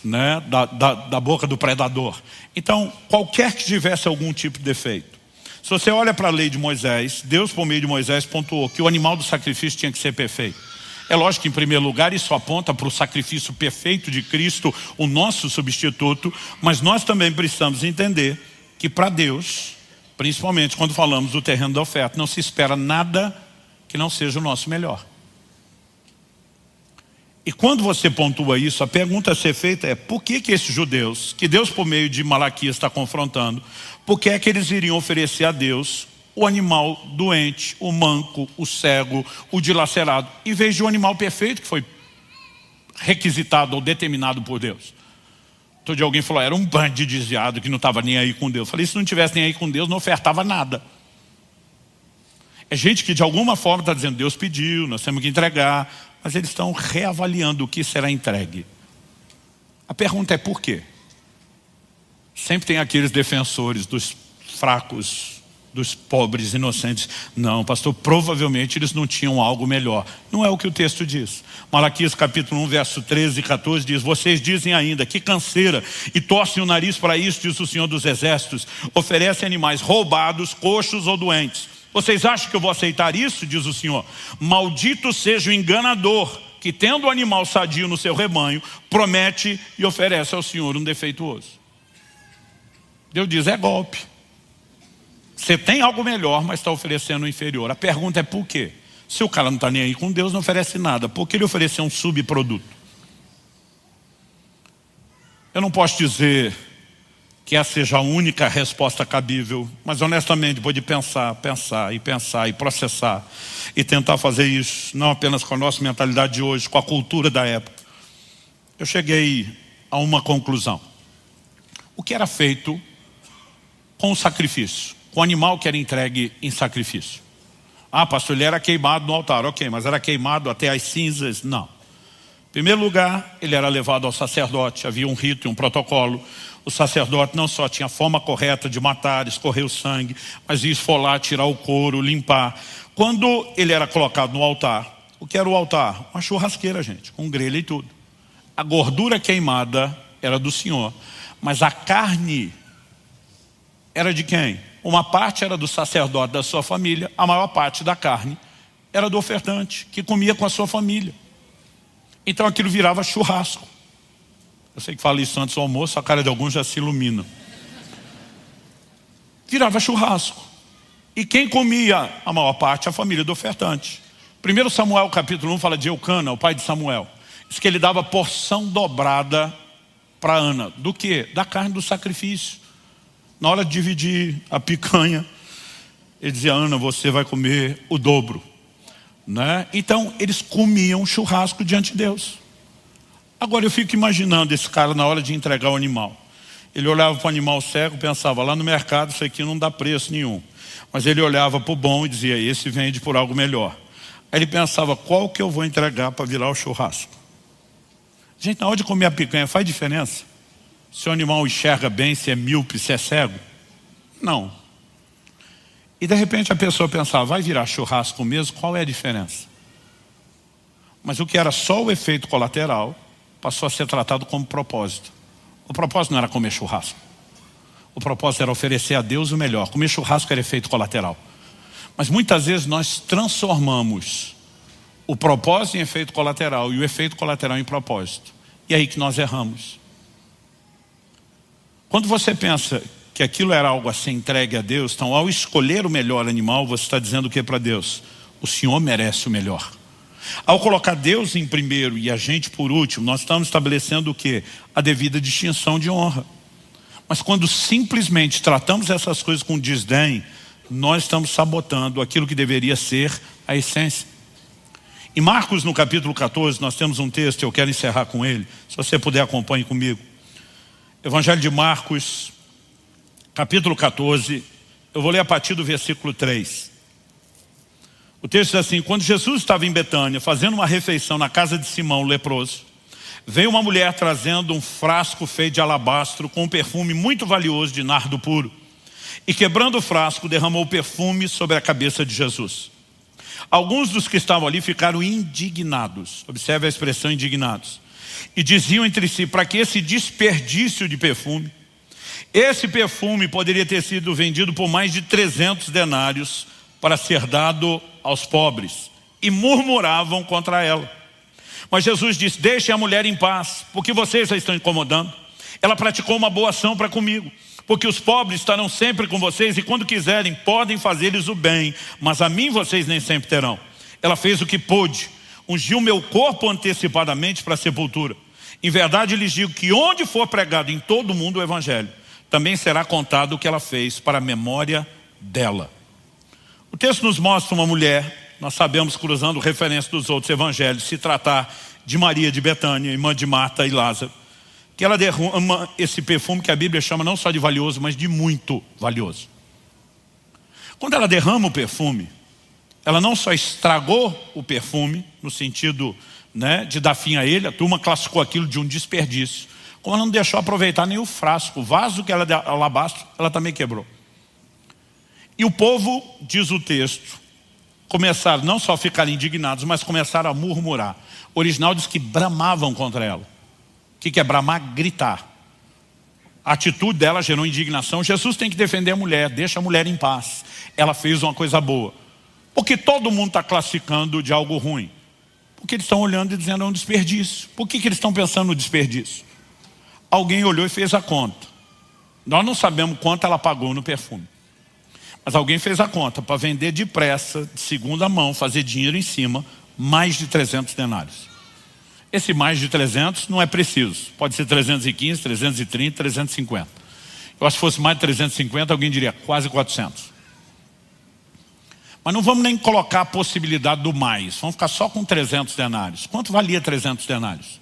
né, da boca do predador. Então, qualquer que tivesse algum tipo de defeito. Se você olha para a lei de Moisés, Deus por meio de Moisés pontuou que o animal do sacrifício tinha que ser perfeito. É lógico que em primeiro lugar isso aponta para o sacrifício perfeito de Cristo, o nosso substituto, mas nós também precisamos entender que para Deus, principalmente quando falamos do terreno da oferta, não se espera nada que não seja o nosso melhor. E quando você pontua isso, a pergunta a ser feita é: por que esses judeus, que Deus por meio de Malaquias está confrontando, por que é que eles iriam oferecer a Deus o animal doente, o manco, o cego, o dilacerado, em vez de um animal perfeito que foi requisitado ou determinado por Deus? Outro dia alguém falou: era um bando de desviado que não estava nem aí com Deus. Eu falei: se não tivesse nem aí com Deus, não ofertava nada. É gente que de alguma forma está dizendo: Deus pediu, nós temos que entregar, mas eles estão reavaliando o que será entregue. A pergunta é: por quê? Sempre tem aqueles defensores dos fracos, dos pobres, inocentes. Não, pastor, provavelmente eles não tinham algo melhor. Não é o que o texto diz. Malaquias capítulo 1, verso 13 e 14 diz: vocês dizem ainda, que canseira, e torcem o nariz para isso, diz o Senhor dos Exércitos, oferecem animais roubados, coxos ou doentes. Vocês acham que eu vou aceitar isso? Diz o Senhor. Maldito seja o enganador que, tendo o animal sadio no seu rebanho, promete e oferece ao Senhor um defeituoso. Deus diz: é golpe. Você tem algo melhor, mas está oferecendo o inferior. A pergunta é: por quê? Se o cara não está nem aí com Deus, não oferece nada, por que ele ofereceu um subproduto? Eu não posso dizer que essa seja a única resposta cabível, mas honestamente, depois de pensar e processar e tentar fazer isso, não apenas com a nossa mentalidade de hoje, com a cultura da época, eu cheguei a uma conclusão. O que era feito com o sacrifício, com o animal que era entregue em sacrifício. Ah, pastor, ele era queimado no altar. Ok, mas era queimado até as cinzas? Não. Em primeiro lugar, ele era levado ao sacerdote. Havia um rito e um protocolo. O sacerdote não só tinha a forma correta de matar, escorrer o sangue, mas ia esfolar, tirar o couro, limpar. Quando ele era colocado no altar, o que era o altar? Uma churrasqueira, gente, com grelha e tudo. A gordura queimada era do Senhor, mas a carne era de quem? Uma parte era do sacerdote da sua família, a maior parte da carne era do ofertante, que comia com a sua família. Então aquilo virava churrasco. Eu sei que falo isso antes do almoço, a cara de alguns já se ilumina. Virava churrasco. E quem comia? A maior parte, a família do ofertante. 1 Samuel capítulo 1 fala de Eucana, o pai de Samuel. Diz que ele dava porção dobrada para Ana. Do quê? Da carne do sacrifício. Na hora de dividir a picanha, ele dizia: Ana, você vai comer o dobro, né? Então eles comiam churrasco diante de Deus. Agora eu fico imaginando esse cara na hora de entregar o animal. Ele olhava para o animal cego e pensava: lá no mercado isso aqui não dá preço nenhum. Mas ele olhava para o bom e dizia: esse vende por algo melhor. Aí ele pensava: qual que eu vou entregar para virar o churrasco? Gente, na hora de comer a picanha faz diferença? Se o animal enxerga bem, se é míope, se é cego? Não. E de repente a pessoa pensava: vai virar churrasco mesmo? Qual é a diferença? Mas o que era só o efeito colateral passou a ser tratado como propósito. O propósito não era comer churrasco. O propósito era oferecer a Deus o melhor. Comer churrasco era efeito colateral. Mas muitas vezes nós transformamos o propósito em efeito colateral e o efeito colateral em propósito. E é aí que nós erramos. Quando você pensa que aquilo era algo a ser entregue a Deus, então ao escolher o melhor animal, você está dizendo o que para Deus? O Senhor merece o melhor. Ao colocar Deus em primeiro e a gente por último, nós estamos estabelecendo o quê? A devida distinção de honra. Mas quando simplesmente tratamos essas coisas com desdém, nós estamos sabotando aquilo que deveria ser a essência. Em Marcos, no capítulo 14, nós temos um texto, eu quero encerrar com ele. Se você puder, acompanhe comigo. Evangelho de Marcos, capítulo 14, eu vou ler a partir do versículo 3. O texto diz assim: quando Jesus estava em Betânia, fazendo uma refeição na casa de Simão, o leproso, veio uma mulher trazendo um frasco feito de alabastro com um perfume muito valioso de nardo puro. E quebrando o frasco, derramou o perfume sobre a cabeça de Jesus. Alguns dos que estavam ali ficaram indignados. Observe a expressão indignados. E diziam entre si: para que esse desperdício de perfume? Esse perfume poderia ter sido vendido por mais de 300 denários para ser dado aos pobres. E murmuravam contra ela. Mas Jesus disse: deixem a mulher em paz, porque vocês a estão incomodando. Ela praticou uma boa ação para comigo, porque os pobres estarão sempre com vocês e quando quiserem podem fazer-lhes o bem, mas a mim vocês nem sempre terão. Ela fez o que pôde, ungiu meu corpo antecipadamente para a sepultura. Em verdade lhes digo que onde for pregado em todo o mundo o evangelho, também será contado o que ela fez para a memória dela. O texto nos mostra uma mulher, nós sabemos, cruzando referência dos outros evangelhos, se tratar de Maria de Betânia, irmã de Marta e Lázaro, que ela derrama esse perfume que a Bíblia chama não só de valioso, mas de muito valioso. Quando ela derrama o perfume, ela não só estragou o perfume, no sentido, né, de dar fim a ele, a turma classificou aquilo de um desperdício, como ela não deixou aproveitar nem o frasco, o vaso que ela de alabastro, ela também quebrou. E o povo, diz o texto, começaram não só a ficar indignados, mas começaram a murmurar. O original diz que bramavam contra ela. O que é bramar? Gritar. A atitude dela gerou indignação. Jesus tem que defender a mulher, deixa a mulher em paz. Ela fez uma coisa boa. Porque todo mundo está classificando de algo ruim? Porque eles estão olhando e dizendo é um desperdício. Por que eles estão pensando no desperdício? Alguém olhou e fez a conta. Nós não sabemos quanto ela pagou no perfume. Mas alguém fez a conta para vender depressa, de segunda mão, fazer dinheiro em cima, mais de 300 denários. Esse mais de 300 não é preciso. Pode ser 315, 330, 350. Eu acho que se fosse mais de 350, alguém diria quase 400. Mas não vamos nem colocar a possibilidade do mais. Vamos ficar só com 300 denários. Quanto valia 300 denários?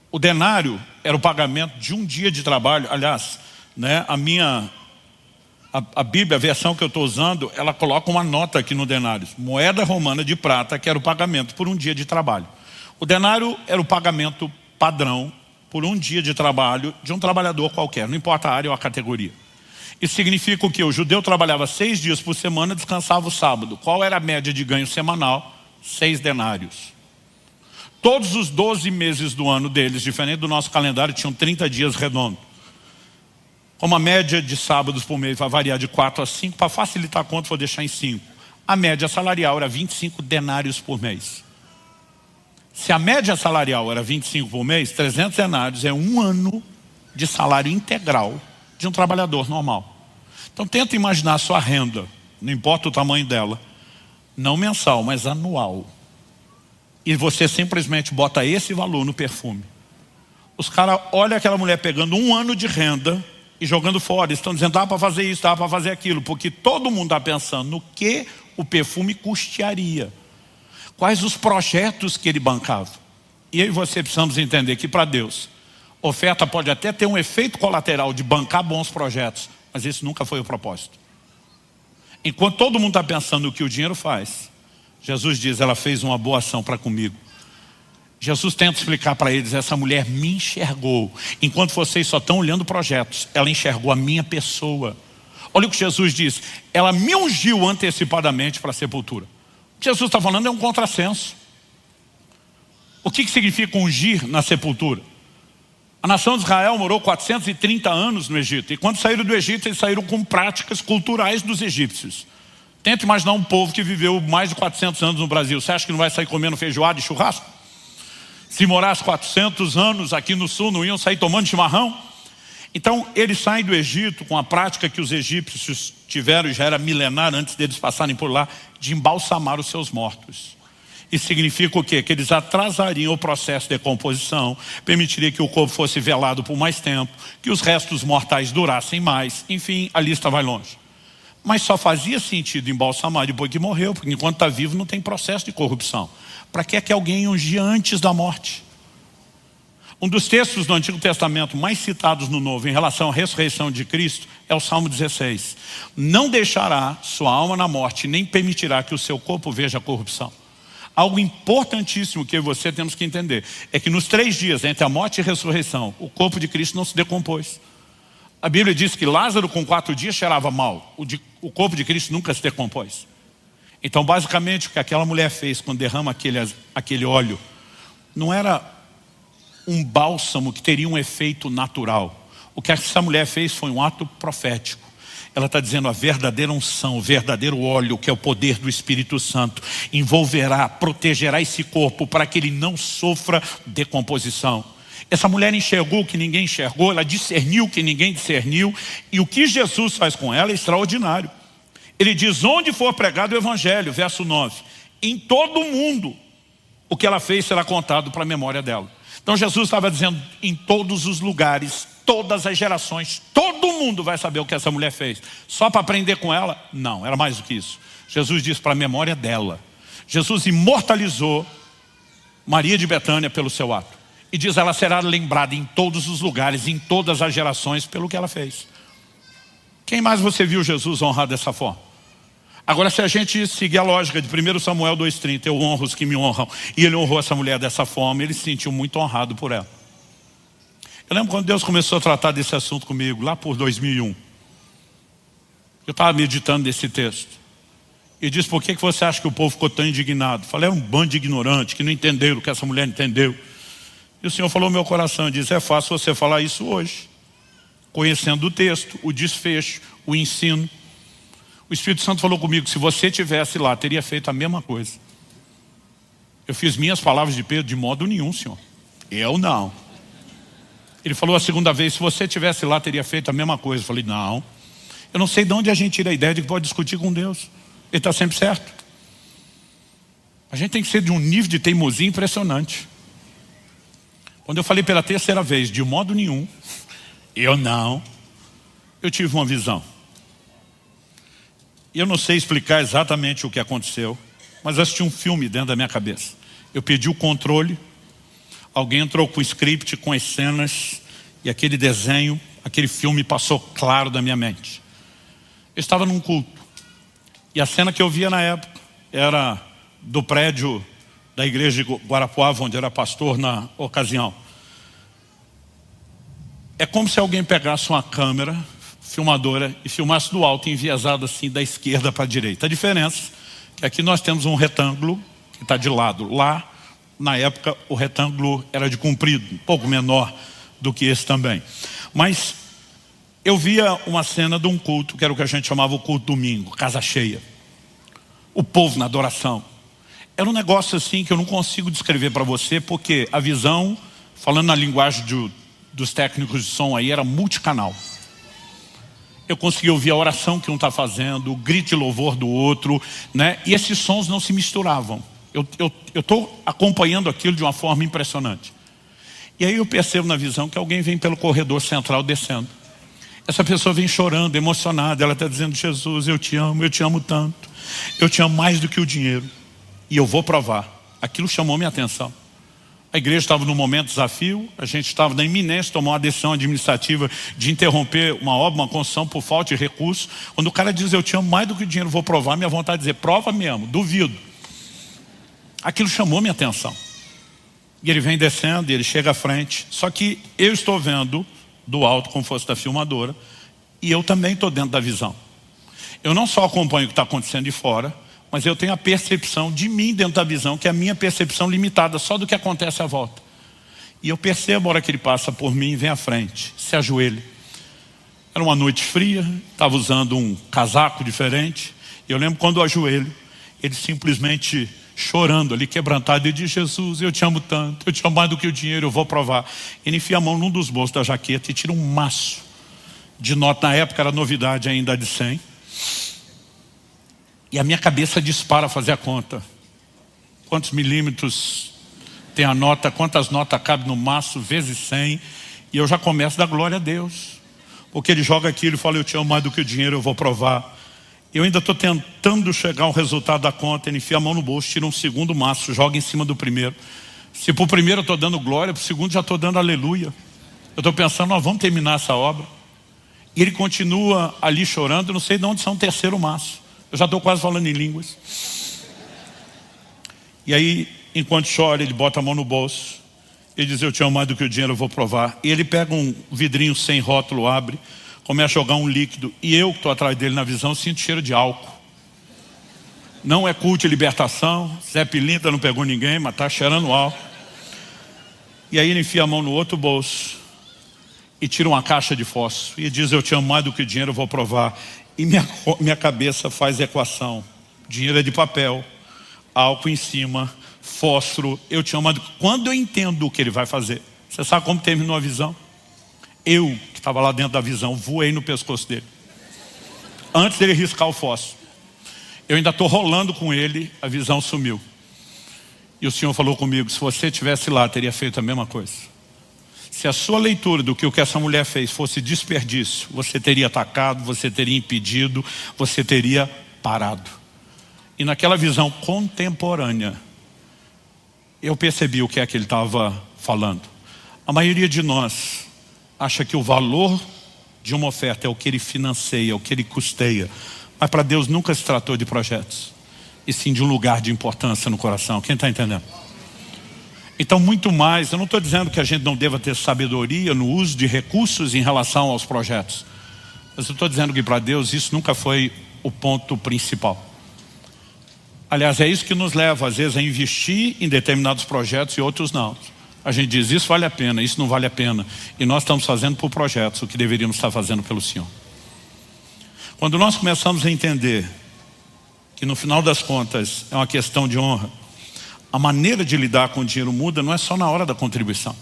O denário era o pagamento de um dia de trabalho. Aliás, né, a minha A Bíblia, a versão que eu estou usando, ela coloca uma nota aqui no denário. Moeda romana de prata, que era o pagamento por um dia de trabalho. O denário era o pagamento padrão por um dia de trabalho de um trabalhador qualquer, não importa a área ou a categoria. Isso significa que o judeu trabalhava 6 dias por semana, descansava o sábado. Qual era a média de ganho semanal? 6 denários. Todos os 12 meses do ano deles, diferente do nosso calendário, tinham 30 dias redondos. Como a média de sábados por mês vai variar de 4 a 5, para facilitar a conta, vou deixar em 5. A média salarial era 25 denários por mês. Se a média salarial era 25 por mês, 300 denários é um ano de salário integral de um trabalhador normal. Então tenta imaginar a sua renda, não importa o tamanho dela, não mensal, mas anual. E você simplesmente bota esse valor no perfume. Os caras olham aquela mulher pegando um ano de renda e jogando fora. Estão dizendo, dá para fazer isso, dá para fazer aquilo. Porque todo mundo está pensando no que o perfume custearia. Quais os projetos que ele bancava. E aí você precisamos entender que para Deus, oferta pode até ter um efeito colateral de bancar bons projetos, mas esse nunca foi o propósito. Enquanto todo mundo está pensando no que o dinheiro faz, Jesus diz, ela fez uma boa ação para comigo. Jesus tenta explicar para eles, essa mulher me enxergou. Enquanto vocês só estão olhando projetos, ela enxergou a minha pessoa. Olha o que Jesus diz, ela me ungiu antecipadamente para a sepultura. O que Jesus está falando é um contrassenso. O que significa ungir na sepultura? A nação de Israel morou 430 anos no Egito. E quando saíram do Egito, eles saíram com práticas culturais dos egípcios. Tenta imaginar um povo que viveu mais de 400 anos no Brasil. Você acha que não vai sair comendo feijoada e churrasco? Se morasse 400 anos aqui no sul, não iam sair tomando chimarrão? Então, eles saem do Egito com a prática que os egípcios tiveram, já era milenar antes deles passarem por lá, de embalsamar os seus mortos. Isso significa o quê? Que eles atrasariam o processo de decomposição, permitiria que o corpo fosse velado por mais tempo, que os restos mortais durassem mais, enfim, a lista vai longe. Mas só fazia sentido embalsamar depois que morreu, porque enquanto está vivo não tem processo de corrupção. Para que é que alguém ungia antes da morte? Um dos textos do Antigo Testamento mais citados no Novo em relação à ressurreição de Cristo é o Salmo 16. Não deixará sua alma na morte, nem permitirá que o seu corpo veja a corrupção. Algo importantíssimo que eu e você temos que entender é que nos 3 dias entre a morte e a ressurreição, o corpo de Cristo não se decompôs. A Bíblia diz que Lázaro com 4 dias cheirava mal. O corpo de Cristo nunca se decompôs. Então basicamente o que aquela mulher fez quando derrama aquele óleo não era um bálsamo que teria um efeito natural. O que essa mulher fez foi um ato profético. Ela está dizendo a verdadeira unção, o verdadeiro óleo, que é o poder do Espírito Santo, envolverá, protegerá esse corpo para que ele não sofra decomposição. Essa mulher enxergou o que ninguém enxergou, ela discerniu o que ninguém discerniu, e o que Jesus faz com ela é extraordinário. Ele diz, onde for pregado o Evangelho, verso 9, em todo o mundo, o que ela fez será contado para a memória dela. Então Jesus estava dizendo, em todos os lugares, todas as gerações, todo mundo vai saber o que essa mulher fez. Só para aprender com ela? Não, era mais do que isso. Jesus disse para a memória dela. Jesus imortalizou Maria de Betânia pelo seu ato. E diz, ela será lembrada em todos os lugares, em todas as gerações, pelo que ela fez. Quem mais você viu Jesus honrar dessa forma? Agora, se a gente seguir a lógica de 1 Samuel 2,30, eu honro os que me honram, e ele honrou essa mulher dessa forma, ele se sentiu muito honrado por ela. Eu lembro quando Deus começou a tratar desse assunto comigo, lá por 2001. Eu estava meditando nesse texto. E disse, por que você acha que o povo ficou tão indignado? Eu falei, é um bando de ignorantes que não entenderam o que essa mulher entendeu. E o Senhor falou no meu coração, disse, é fácil você falar isso hoje. Conhecendo o texto, o desfecho, o ensino. O Espírito Santo falou comigo, se você estivesse lá, teria feito a mesma coisa. Eu fiz minhas palavras de Pedro, de modo nenhum, Senhor. Eu não. Ele falou a segunda vez, se você estivesse lá, teria feito a mesma coisa. Eu falei, não. Eu não sei de onde a gente tira a ideia de que pode discutir com Deus. Ele está sempre certo. A gente tem que ser de um nível de teimosia impressionante. Quando eu falei pela terceira vez, de modo nenhum, eu não, eu tive uma visão. E eu não sei explicar exatamente o que aconteceu, mas eu assisti um filme dentro da minha cabeça. Eu pedi o controle, alguém entrou com o script, com as cenas, e aquele desenho, aquele filme passou claro da minha mente. Eu estava num culto. E a cena que eu via na época era do prédio da igreja de Guarapuava, onde era pastor na ocasião. É como se alguém pegasse uma câmera filmadora e filmasse do alto, enviesado assim, da esquerda para a direita. A diferença é que aqui nós temos um retângulo que está de lado. Lá, na época, o retângulo era de comprido, um pouco menor do que esse também. Mas eu via uma cena de um culto, que era o que a gente chamava o culto domingo, casa cheia. O povo na adoração. Era um negócio assim que eu não consigo descrever para você, porque a visão, falando na linguagem dos técnicos de som aí, era multicanal. Eu conseguia ouvir a oração que um está fazendo, o grito de louvor do outro, né? E esses sons não se misturavam. Eu estou acompanhando aquilo de uma forma impressionante. E aí eu percebo na visão que alguém vem pelo corredor central descendo. Essa pessoa vem chorando, emocionada, ela está dizendo: Jesus, eu te amo tanto, eu te amo mais do que o dinheiro, e eu vou provar. Aquilo chamou minha atenção. A igreja estava num momento de desafio, a gente estava na iminência de tomar uma decisão administrativa de interromper uma obra, uma construção por falta de recurso. Quando o cara diz: eu te amo mais do que o dinheiro, vou provar, minha vontade é dizer: prova mesmo, duvido. Aquilo chamou minha atenção. E ele vem descendo, e ele chega à frente. Só que eu estou vendo do alto, como fosse da filmadora, e eu também estou dentro da visão. Eu não só acompanho o que está acontecendo de fora, mas eu tenho a percepção de mim dentro da visão, que é a minha percepção limitada só do que acontece à volta. E eu percebo a hora que ele passa por mim e vem à frente, se ajoelha. Era uma noite fria, estava usando um casaco diferente. E eu lembro quando eu ajoelho, ele simplesmente chorando ali, quebrantado, ele diz: Jesus, eu te amo tanto, eu te amo mais do que o dinheiro, eu vou provar. Ele enfia a mão num dos bolsos da jaqueta e tira um maço de nota. Na época era novidade ainda, de 100. E a minha cabeça dispara a fazer a conta. Quantos milímetros tem a nota, quantas notas cabem no maço, vezes 100. E eu já começo a dar glória a Deus. Porque ele joga aquilo e fala: eu te amo mais do que o dinheiro, eu vou provar. Eu ainda estou tentando chegar ao resultado da conta. Ele enfia a mão no bolso, tira um segundo maço, joga em cima do primeiro. Se para o primeiro eu estou dando glória, para o segundo já estou dando aleluia. Eu estou pensando: nós vamos terminar essa obra. E ele continua ali chorando, não sei de onde são o terceiro maço. Eu já estou quase falando em línguas. E aí, enquanto chora, ele bota a mão no bolso. Ele diz: eu te amo mais do que o dinheiro, eu vou provar. E ele pega um vidrinho sem rótulo, abre, começa a jogar um líquido. E eu que estou atrás dele na visão, sinto cheiro de álcool. Não é culto de libertação. Zé Pilinta não pegou ninguém, mas está cheirando álcool. E aí ele enfia a mão no outro bolso e tira uma caixa de fósforo. E diz: eu te amo mais do que o dinheiro, eu vou provar. E minha cabeça faz equação. Dinheiro é de papel, álcool em cima, fósforo, eu te amo. Quando eu entendo o que ele vai fazer, você sabe como terminou a visão? Eu, que estava lá dentro da visão, voei no pescoço dele. Antes dele riscar o fósforo. Eu ainda estou rolando com ele, a visão sumiu. E o Senhor falou comigo: se você estivesse lá, teria feito a mesma coisa. Se a sua leitura do que essa mulher fez fosse desperdício, você teria atacado, você teria impedido, você teria parado. E naquela visão contemporânea, eu percebi o que é que ele estava falando. A maioria de nós acha que o valor de uma oferta é o que ele financia, é o que ele custeia. Mas para Deus nunca se tratou de projetos, e sim de um lugar de importância no coração. Quem está entendendo? Então, muito mais, eu não estou dizendo que a gente não deva ter sabedoria no uso de recursos em relação aos projetos. Mas eu estou dizendo que para Deus isso nunca foi o ponto principal. Aliás, é isso que nos leva às vezes a investir em determinados projetos e outros não. A gente diz: isso vale a pena, isso não vale a pena. E nós estamos fazendo por projetos o que deveríamos estar fazendo pelo Senhor. Quando nós começamos a entender que no final das contas é uma questão de honra, a maneira de lidar com o dinheiro muda, não é só na hora da contribuição.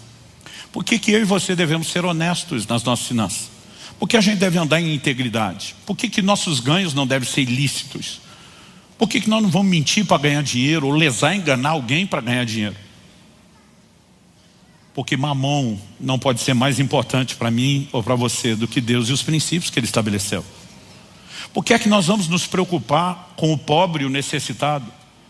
Por que eu e você devemos ser honestos nas nossas finanças? Por que a gente deve andar em integridade? Por que nossos ganhos não devem ser ilícitos? Por que nós não vamos mentir para ganhar dinheiro, ou lesar, enganar alguém para ganhar dinheiro? Porque mamon não pode ser mais importante para mim ou para você do que Deus e os princípios que Ele estabeleceu. Por que é que nós vamos nos preocupar com o pobre e o necessitado?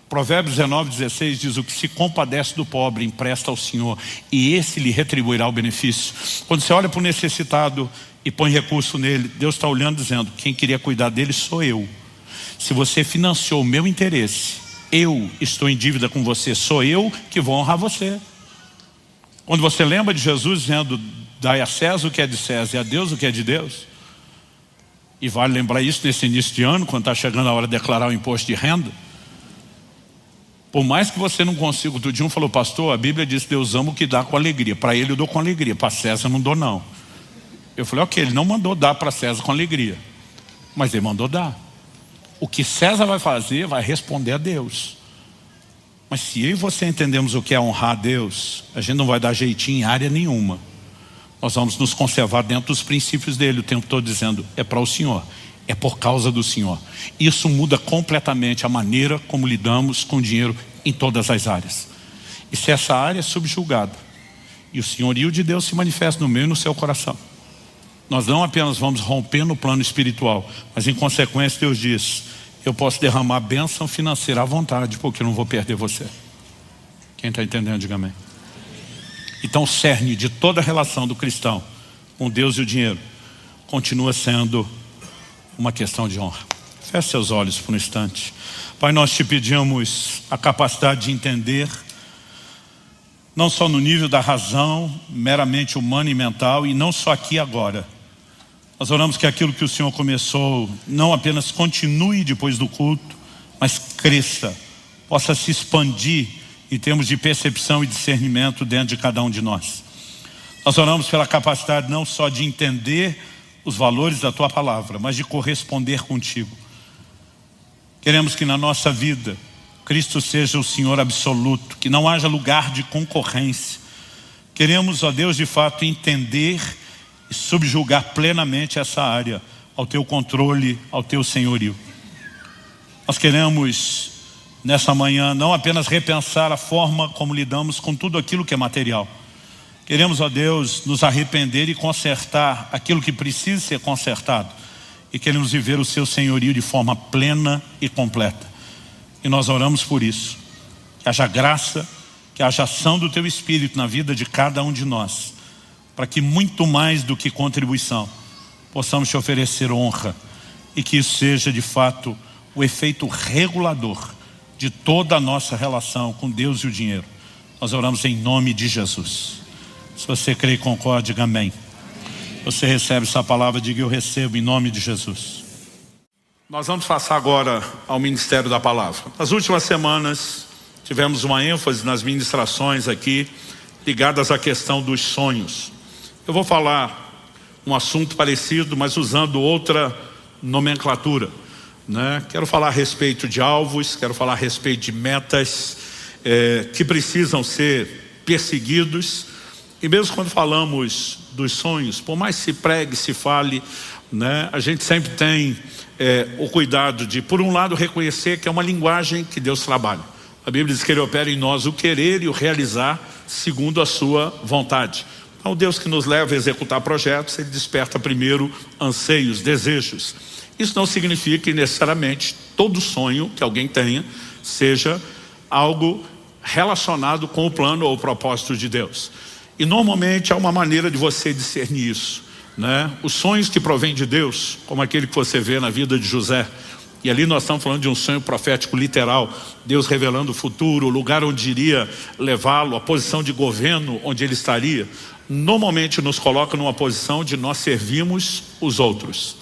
Provérbios 19:16 diz: o que se compadece do pobre empresta ao Senhor, e esse lhe retribuirá o benefício. Quando você olha para o necessitado e põe recurso nele, Deus está olhando dizendo: quem queria cuidar dele sou eu. Se você financiou o meu interesse, eu estou em dívida com você, sou eu que vou honrar você. Quando você lembra de Jesus dizendo: dai a César o que é de César e a Deus o que é de Deus, e vale lembrar isso nesse início de ano, quando está chegando a hora de declarar o imposto de renda. Por mais que você não consiga, outro dia um falou: pastor, a Bíblia diz que Deus ama o que dá com alegria. Para ele eu dou com alegria, para César eu não dou não. Eu falei: ok, ele não mandou dar para César com alegria, mas ele mandou dar. O que César vai fazer vai responder a Deus. Mas se eu e você entendemos o que é honrar a Deus, a gente não vai dar jeitinho em área nenhuma. Nós vamos nos conservar dentro dos princípios dele, o tempo todo dizendo: é para o Senhor, é por causa do Senhor. Isso muda completamente a maneira como lidamos com o dinheiro em todas as áreas. E se essa área é subjugada, e o senhorio de Deus se manifesta no meu e no seu coração, nós não apenas vamos romper no plano espiritual, mas em consequência Deus diz: eu posso derramar bênção financeira à vontade, porque eu não vou perder você. Quem está entendendo, diga amém. Então o cerne de toda a relação do cristão com Deus e o dinheiro continua sendo uma questão de honra. Feche seus olhos por um instante. Pai, nós te pedimos a capacidade de entender, não só no nível da razão meramente humana e mental, e não só aqui e agora. Nós oramos que aquilo que o Senhor começou não apenas continue depois do culto, mas cresça, possa se expandir em termos de percepção e discernimento dentro de cada um de nós. Nós oramos pela capacidade não só de entender os valores da Tua palavra, mas de corresponder contigo. Queremos que na nossa vida Cristo seja o Senhor absoluto, que não haja lugar de concorrência. Queremos, ó Deus, de fato entender e subjugar plenamente essa área ao Teu controle, ao Teu senhorio. Nós queremos nessa manhã não apenas repensar a forma como lidamos com tudo aquilo que é material. Queremos, ó Deus, nos arrepender e consertar aquilo que precisa ser consertado. E queremos viver o Seu senhorio de forma plena e completa. E nós oramos por isso. Que haja graça, que haja ação do Teu Espírito na vida de cada um de nós, para que muito mais do que contribuição, possamos Te oferecer honra, e que isso seja de fato o efeito regulador de toda a nossa relação com Deus e o dinheiro. Nós oramos em nome de Jesus. Se você crê e concorda, diga amém. Você recebe essa palavra, diga: eu recebo em nome de Jesus. Nós vamos passar agora ao ministério da palavra. Nas últimas semanas tivemos uma ênfase nas ministrações aqui ligadas à questão dos sonhos. Eu vou falar um assunto parecido, mas usando outra nomenclatura, né? Quero falar a respeito de alvos, quero falar a respeito de metas que precisam ser perseguidos. E mesmo quando falamos dos sonhos, por mais se pregue, se fale, né, a gente sempre tem o cuidado de, por um lado, reconhecer que é uma linguagem que Deus trabalha. A Bíblia diz que Ele opera em nós o querer e o realizar segundo a sua vontade. Então, o Deus que nos leva a executar projetos, Ele desperta primeiro anseios, desejos. Isso não significa que necessariamente todo sonho que alguém tenha seja algo relacionado com o plano ou o propósito de Deus. E normalmente há uma maneira de você discernir isso, né? Os sonhos que provêm de Deus, como aquele que você vê na vida de José, e ali nós estamos falando de um sonho profético literal, Deus revelando o futuro, o lugar onde iria levá-lo, a posição de governo onde ele estaria, normalmente nos coloca numa posição de nós servirmos os outros.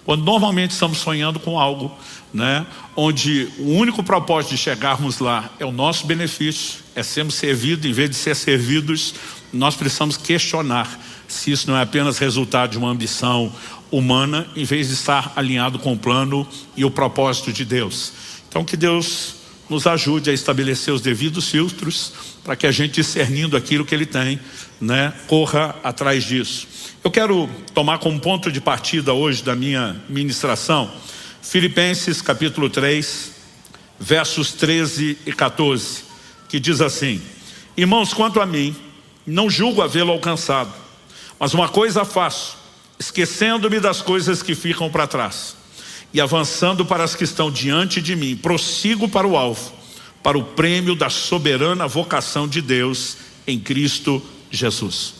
Quando normalmente estamos sonhando com algo, né, onde o único propósito de chegarmos lá é o nosso benefício, é sermos servidos em vez de ser servidos, nós precisamos questionar se isso não é apenas resultado de uma ambição humana, em vez de estar alinhado com o plano e o propósito de Deus. Então que Deus nos ajude a estabelecer os devidos filtros para que a gente, discernindo aquilo que Ele tem, né, corra atrás disso. Eu quero tomar como ponto de partida hoje da minha ministração Filipenses capítulo 3, versos 13 e 14, que diz assim: irmãos, quanto a mim, não julgo havê-lo alcançado, mas uma coisa faço, esquecendo-me das coisas que ficam para trás e avançando para as que estão diante de mim, prossigo para o alvo, para o prêmio da soberana vocação de Deus em Cristo Jesus.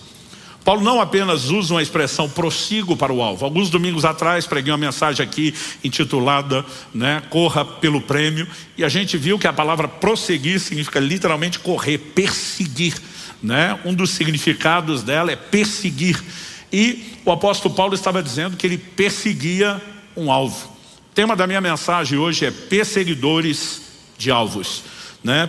Paulo não apenas usa uma expressão prossigo para o alvo. Alguns domingos atrás preguei uma mensagem aqui intitulada, corra pelo prêmio, e a gente viu que a palavra prosseguir significa literalmente correr, perseguir, um dos significados dela é perseguir, e o apóstolo Paulo estava dizendo que ele perseguia um alvo. O tema da minha mensagem hoje é perseguidores de alvos,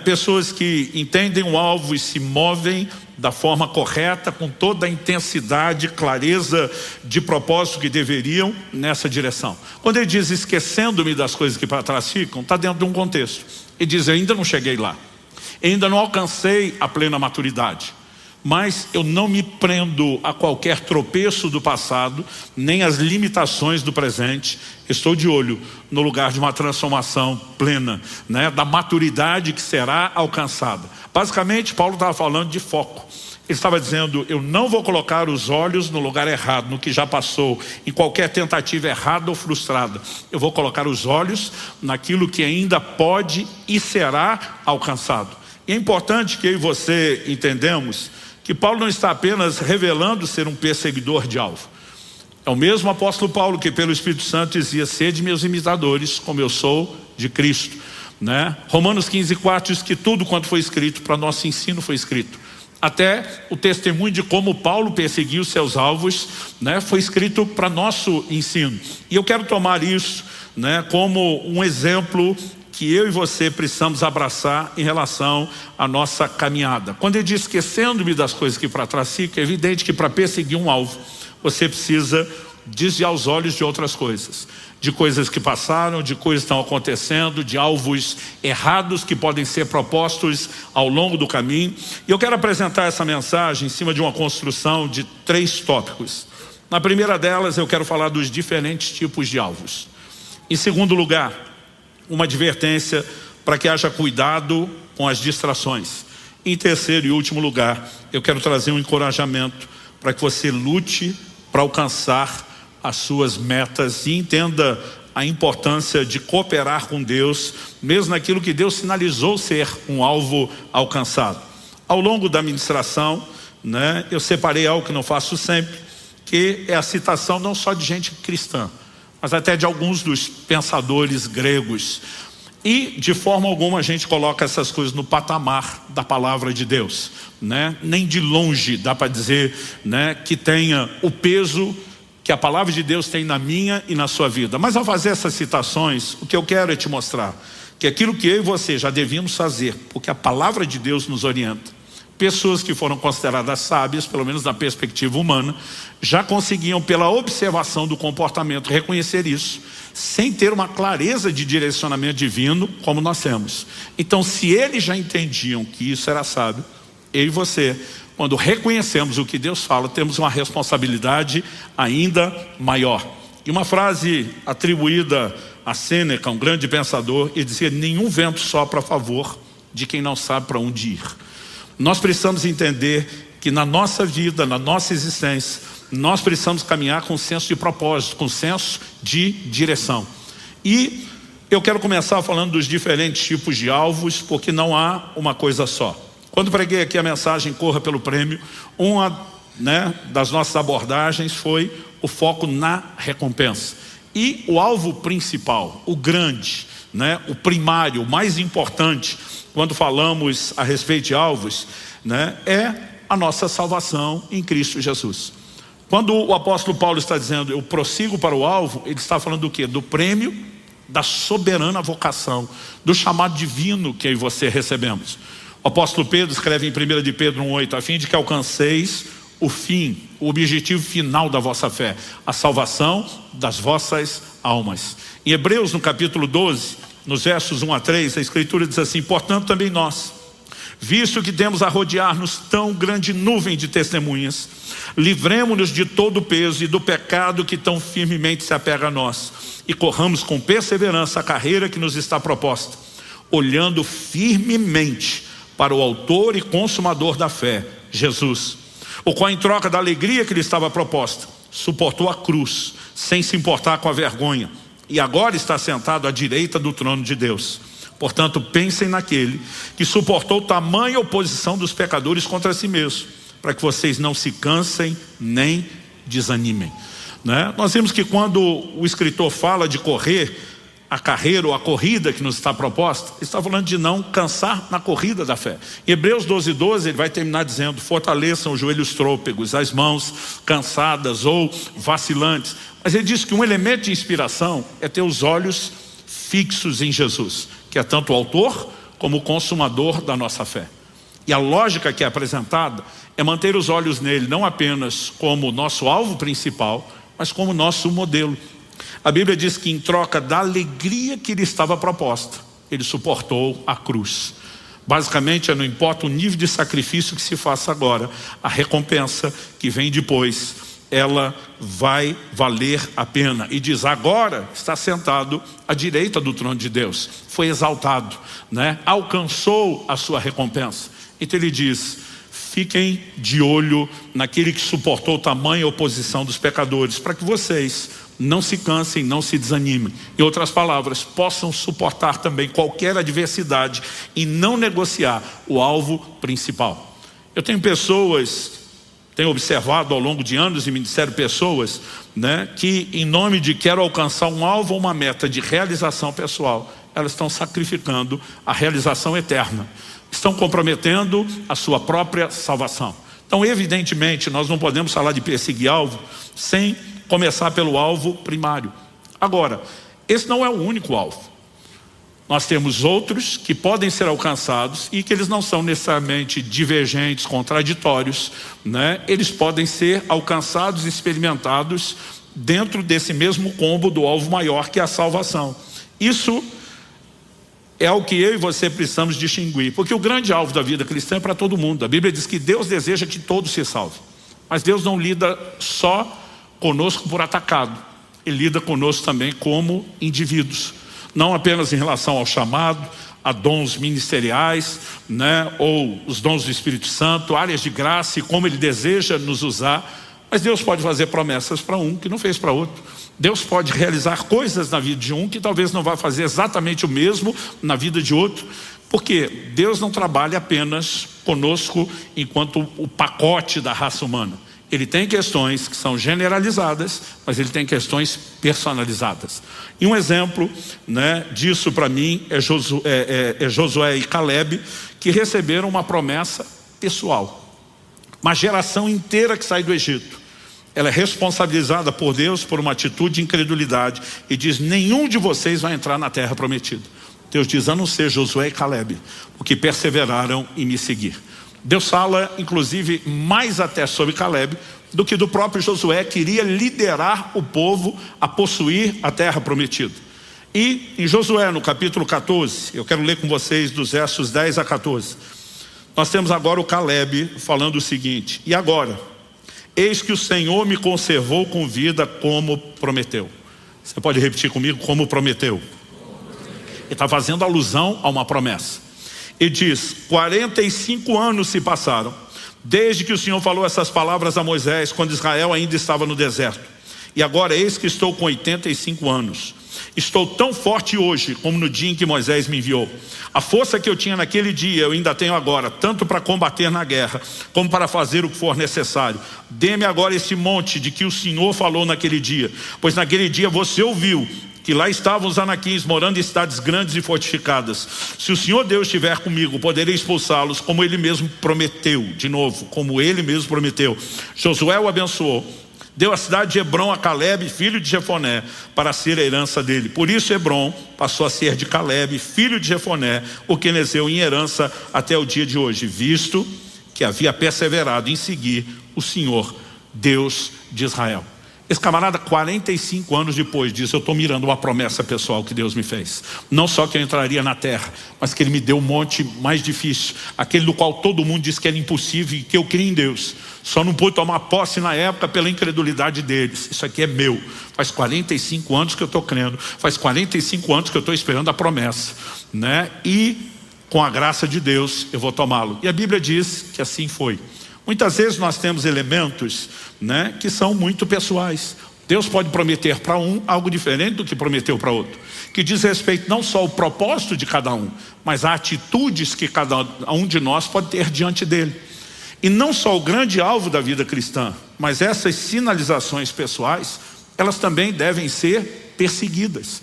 pessoas que entendem o alvo e se movem da forma correta, com toda a intensidade, clareza de propósito que deveriam nessa direção. Quando ele diz esquecendo-me das coisas que para trás ficam, está dentro de um contexto. Ele diz, eu ainda não cheguei lá, ainda não alcancei a plena maturidade, mas eu não me prendo a qualquer tropeço do passado, nem às limitações do presente. Estou de olho no lugar de uma transformação plena, da maturidade que será alcançada. Basicamente, Paulo estava falando de foco. Ele estava dizendo, eu não vou colocar os olhos no lugar errado, no que já passou, em qualquer tentativa errada ou frustrada. Eu vou colocar os olhos naquilo que ainda pode e será alcançado. E é importante que eu e você entendamos que Paulo não está apenas revelando ser um perseguidor de alvo. É o mesmo apóstolo Paulo que pelo Espírito Santo dizia, sede meus imitadores, como eu sou de Cristo. Romanos 15:4 diz que tudo quanto foi escrito para nosso ensino foi escrito. Até o testemunho de como Paulo perseguiu seus alvos, foi escrito para nosso ensino. E eu quero tomar isso, como um exemplo que eu e você precisamos abraçar em relação à nossa caminhada. Quando ele diz esquecendo-me das coisas que para trás ficam, é evidente que para perseguir um alvo, você precisa desviar os olhos de outras coisas. De coisas que passaram, de coisas que estão acontecendo, de alvos errados que podem ser propostos ao longo do caminho. E eu quero apresentar essa mensagem em cima de uma construção de 3 tópicos. Na primeira delas, eu quero falar dos diferentes tipos de alvos. Em segundo lugar, uma advertência para que haja cuidado com as distrações. Em terceiro e último lugar, eu quero trazer um encorajamento para que você lute para alcançar as suas metas e entenda a importância de cooperar com Deus, mesmo naquilo que Deus sinalizou ser um alvo alcançado. Ao longo da ministração, eu separei algo que não faço sempre, que é a citação não só de gente cristã, mas até de alguns dos pensadores gregos. E de forma alguma a gente coloca essas coisas no patamar da palavra de Deus, nem de longe dá para dizer, que tenha o peso que a palavra de Deus tem na minha e na sua vida. Mas ao fazer essas citações, o que eu quero é te mostrar que aquilo que eu e você já devíamos fazer, porque a palavra de Deus nos orienta. Pessoas que foram consideradas sábias, pelo menos na perspectiva humana, já conseguiam pela observação do comportamento reconhecer isso, sem ter uma clareza de direcionamento divino como nós temos. Então, se eles já entendiam que isso era sábio, eu e você, quando reconhecemos o que Deus fala, temos uma responsabilidade ainda maior. E uma frase atribuída a Sêneca, um grande pensador, ele dizia, nenhum vento sopra a favor de quem não sabe para onde ir. Nós precisamos entender que na nossa vida, na nossa existência, nós precisamos caminhar com senso de propósito, com senso de direção. E eu quero começar falando dos diferentes tipos de alvos, porque não há uma coisa só. Quando preguei aqui a mensagem Corra pelo Prêmio, uma das nossas abordagens foi o foco na recompensa. E o alvo principal, o grande, o primário, o mais importante, quando falamos a respeito de alvos, é a nossa salvação em Cristo Jesus. Quando o apóstolo Paulo está dizendo, eu prossigo para o alvo, ele está falando do quê? Do prêmio da soberana vocação, do chamado divino que eu e você recebemos. O apóstolo Pedro escreve em 1 de Pedro 1,8, a fim de que alcanceis o fim, o objetivo final da vossa fé, a salvação das vossas almas. Em Hebreus, no capítulo 12, nos versos 1 a 3, a Escritura diz assim, portanto também nós, visto que temos a rodear-nos tão grande nuvem de testemunhas, livremo-nos de todo o peso e do pecado que tão firmemente se apega a nós, e corramos com perseverança a carreira que nos está proposta, olhando firmemente para o autor e consumador da fé, Jesus, o qual em troca da alegria que lhe estava proposta, suportou a cruz, sem se importar com a vergonha, e agora está sentado à direita do trono de Deus. Portanto, pensem naquele que suportou tamanha oposição dos pecadores contra si mesmo, para que vocês não se cansem nem desanimem. Né? Nós vimos que quando o escritor fala de correr a carreira ou a corrida que nos está proposta, ele está falando de não cansar na corrida da fé. Em Hebreus 12:12 ele vai terminar dizendo: fortaleçam os joelhos trôpegos, as mãos cansadas ou vacilantes. Mas ele diz que um elemento de inspiração é ter os olhos fixos em Jesus, que é tanto o autor como o consumador da nossa fé. E a lógica que é apresentada é manter os olhos nele não apenas como nosso alvo principal, mas como nosso modelo. A Bíblia diz que em troca da alegria que lhe estava proposta, ele suportou a cruz. Basicamente, não importa o nível de sacrifício que se faça agora, a recompensa que vem depois, ela vai valer a pena. E diz: agora está sentado à direita do trono de Deus, foi exaltado, né? Alcançou a sua recompensa. Então ele diz: fiquem de olho naquele que suportou tamanha oposição dos pecadores, para que vocês não se cansem, não se desanimem. Em outras palavras, possam suportar também qualquer adversidade e não negociar o alvo principal. Eu tenho observado ao longo de anos em ministério pessoas, né, que em nome de quero alcançar um alvo ou uma meta de realização pessoal, elas estão sacrificando a realização eterna. Estão comprometendo a sua própria salvação. Então, evidentemente, nós não podemos falar de perseguir alvo sem começar pelo alvo primário. Agora, esse não é o único alvo. Nós temos outros que podem ser alcançados e que eles não são necessariamente divergentes, contraditórios, né? Eles podem ser alcançados e experimentados dentro desse mesmo combo do alvo maior, que é a salvação. Isso é o que eu e você precisamos distinguir, porque o grande alvo da vida cristã é para todo mundo. A Bíblia diz que Deus deseja que todos se salvem, mas Deus não lida só conosco por atacado, Ele lida conosco também como indivíduos, não apenas em relação ao chamado, a dons ministeriais, né, ou os dons do Espírito Santo, áreas de graça e como Ele deseja nos usar. Mas Deus pode fazer promessas para um que não fez para outro. Deus pode realizar coisas na vida de um que talvez não vá fazer exatamente o mesmo na vida de outro. Porque Deus não trabalha apenas conosco enquanto o pacote da raça humana. Ele tem questões que são generalizadas, mas Ele tem questões personalizadas. E um exemplo, né, disso para mim é Josué e Caleb, que receberam uma promessa pessoal. Uma geração inteira que sai do Egito, ela é responsabilizada por Deus por uma atitude de incredulidade e diz: nenhum de vocês vai entrar na terra prometida. Deus diz: a não ser Josué e Caleb, porque perseveraram em me seguir. Deus fala inclusive mais até sobre Caleb do que do próprio Josué, que iria liderar o povo a possuir a terra prometida. E em Josué, no capítulo 14, eu quero ler com vocês dos versos 10 a 14. Nós temos agora o Caleb falando o seguinte: e agora, eis que o Senhor me conservou com vida como prometeu. Você pode repetir comigo? Como prometeu. Ele está fazendo alusão a uma promessa. E diz: 45 anos se passaram desde que o Senhor falou essas palavras a Moisés, quando Israel ainda estava no deserto. E agora eis que estou com 85 anos. Estou tão forte hoje como no dia em que Moisés me enviou. A força que eu tinha naquele dia eu ainda tenho agora, tanto para combater na guerra como para fazer o que for necessário. Dê-me agora esse monte de que o Senhor falou naquele dia, pois naquele dia você ouviu que lá estavam os anaquins morando em cidades grandes e fortificadas. Se o Senhor Deus estiver comigo, poderei expulsá-los, como Ele mesmo prometeu. De novo, como Ele mesmo prometeu. Josué o abençoou, deu a cidade de Hebrom a Caleb, filho de Jefoné, para ser a herança dele. Por isso Hebrom passou a ser de Caleb, filho de Jefoné, o quenezeu, em herança até o dia de hoje, visto que havia perseverado em seguir o Senhor, Deus de Israel. Esse camarada, 45 anos depois, diz: eu estou mirando uma promessa pessoal que Deus me fez. Não só que eu entraria na terra, mas que Ele me deu um monte mais difícil, aquele do qual todo mundo diz que era impossível e que eu criei em Deus. Só não pude tomar posse na época pela incredulidade deles. Isso aqui é meu. Faz 45 anos que eu estou crendo. Faz 45 anos que eu estou esperando a promessa, né? E com a graça de Deus eu vou tomá-lo. E a Bíblia diz que assim foi. Muitas vezes nós temos elementos, né, que são muito pessoais. Deus pode prometer para um algo diferente do que prometeu para outro, que diz respeito não só ao propósito de cada um, mas a atitudes que cada um de nós pode ter diante dele. E não só o grande alvo da vida cristã, mas essas sinalizações pessoais, elas também devem ser perseguidas.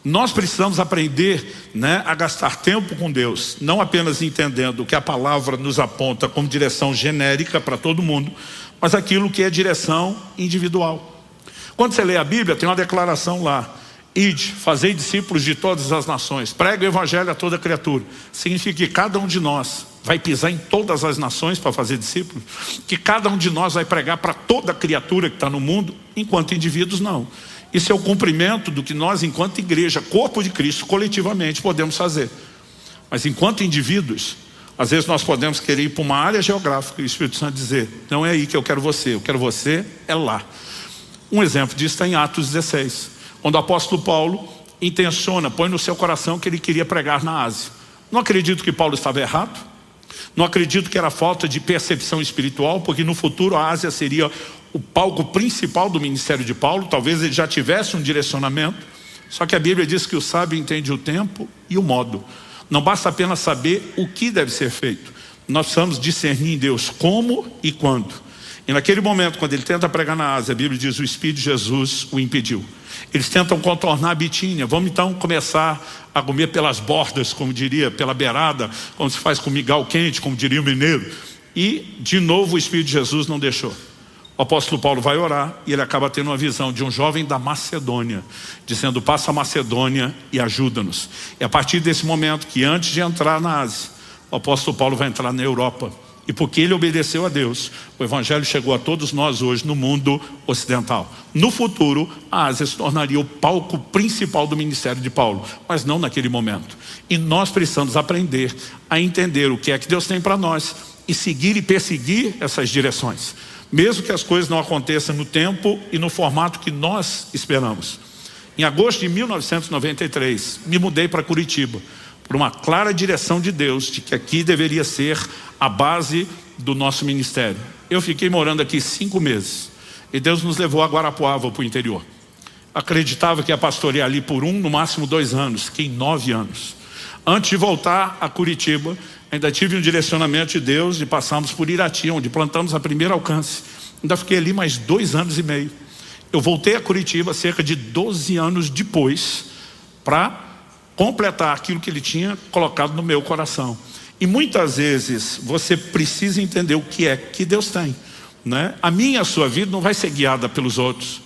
Nós precisamos aprender, né, a gastar tempo com Deus, não apenas entendendo o que a palavra nos aponta como direção genérica para todo mundo, mas aquilo que é direção individual. Quando você lê a Bíblia, tem uma declaração lá: ide, fazei discípulos de todas as nações, pregue o evangelho a toda criatura. Significa que cada um de nós vai pisar em todas as nações para fazer discípulos, que cada um de nós vai pregar para toda criatura que está no mundo, enquanto indivíduos não. Isso é o cumprimento do que nós, enquanto igreja, corpo de Cristo, coletivamente podemos fazer. Mas enquanto indivíduos, às vezes nós podemos querer ir para uma área geográfica e o Espírito Santo dizer: não é aí que eu quero você é lá. Um exemplo disso está em Atos 16, quando o apóstolo Paulo intenciona, põe no seu coração que ele queria pregar na Ásia. Não acredito que Paulo estava errado, não acredito que era falta de percepção espiritual, porque no futuro a Ásia seria o palco principal do ministério de Paulo. Talvez ele já tivesse um direcionamento, só que a Bíblia diz que o sábio entende o tempo e o modo. Não basta apenas saber o que deve ser feito, nós precisamos discernir em Deus como e quando. E naquele momento, quando ele tenta pregar na Ásia, a Bíblia diz: o Espírito de Jesus o impediu. Eles tentam contornar a Bitínia. Vamos então começar a comer pelas bordas, como diria, pela beirada, como se faz com migal quente, como diria o mineiro. E de novo o Espírito de Jesus não deixou. O apóstolo Paulo vai orar e ele acaba tendo uma visão de um jovem da Macedônia, dizendo: passa a Macedônia e ajuda-nos. É a partir desse momento que, antes de entrar na Ásia, o apóstolo Paulo vai entrar na Europa. E porque ele obedeceu a Deus, o evangelho chegou a todos nós hoje no mundo ocidental. No futuro, a Ásia se tornaria o palco principal do ministério de Paulo, mas não naquele momento. E nós precisamos aprender a entender o que é que Deus tem para nós e seguir e perseguir essas direções, mesmo que as coisas não aconteçam no tempo e no formato que nós esperamos. Em agosto de 1993, me mudei para Curitiba, por uma clara direção de Deus, de que aqui deveria ser a base do nosso ministério. Eu fiquei morando aqui 5 meses, e Deus nos levou a Guarapuava, para o interior. Acreditava que ia pastorear ali por 1, no máximo 2 anos, fiquei 9 anos. Antes de voltar a Curitiba, ainda tive um direcionamento de Deus e passamos por Irati, onde plantamos a primeira alcance. Ainda fiquei ali mais 2 anos e meio. Eu voltei a Curitiba cerca de 12 anos depois, para completar aquilo que ele tinha colocado no meu coração. E muitas vezes você precisa entender o que é que Deus tem, né? A minha e a sua vida não vai ser guiada pelos outros.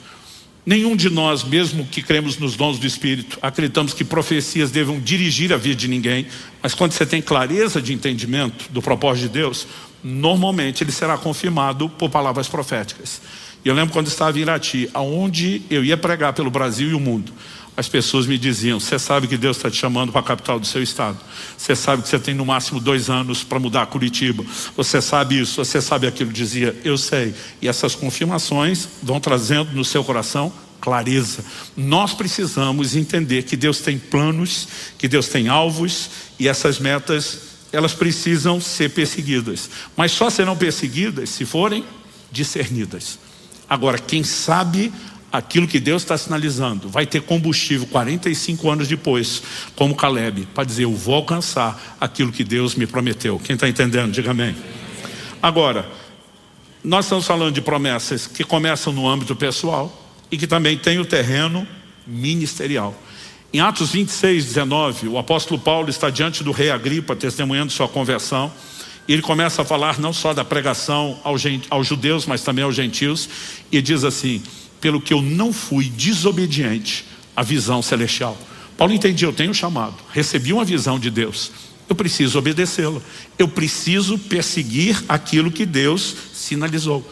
Nenhum de nós, mesmo que cremos nos dons do Espírito, acreditamos que profecias devam dirigir a vida de ninguém. Mas quando você tem clareza de entendimento do propósito de Deus, normalmente ele será confirmado por palavras proféticas. E eu lembro quando estava em Irati, aonde eu ia pregar pelo Brasil e o mundo, as pessoas me diziam: você sabe que Deus está te chamando para a capital do seu estado, você sabe que você tem no máximo 2 anos para mudar a Curitiba, você sabe isso, você sabe aquilo. Dizia: eu sei. E essas confirmações vão trazendo no seu coração clareza. Nós precisamos entender que Deus tem planos, que Deus tem alvos, e essas metas, elas precisam ser perseguidas, mas só serão perseguidas se forem discernidas. Agora, quem sabe aquilo que Deus está sinalizando vai ter combustível 45 anos depois, como Caleb, para dizer: eu vou alcançar aquilo que Deus me prometeu. Quem está entendendo, diga amém. Agora, nós estamos falando de promessas que começam no âmbito pessoal e que também tem o terreno ministerial. Em Atos 26, 19, o apóstolo Paulo está diante do rei Agripa, testemunhando sua conversão. E ele começa a falar não só da pregação aos judeus, mas também aos gentios, e diz assim: pelo que eu não fui desobediente à visão celestial. Paulo entendia: eu tenho um chamado, recebi uma visão de Deus, eu preciso obedecê-la, eu preciso perseguir aquilo que Deus sinalizou,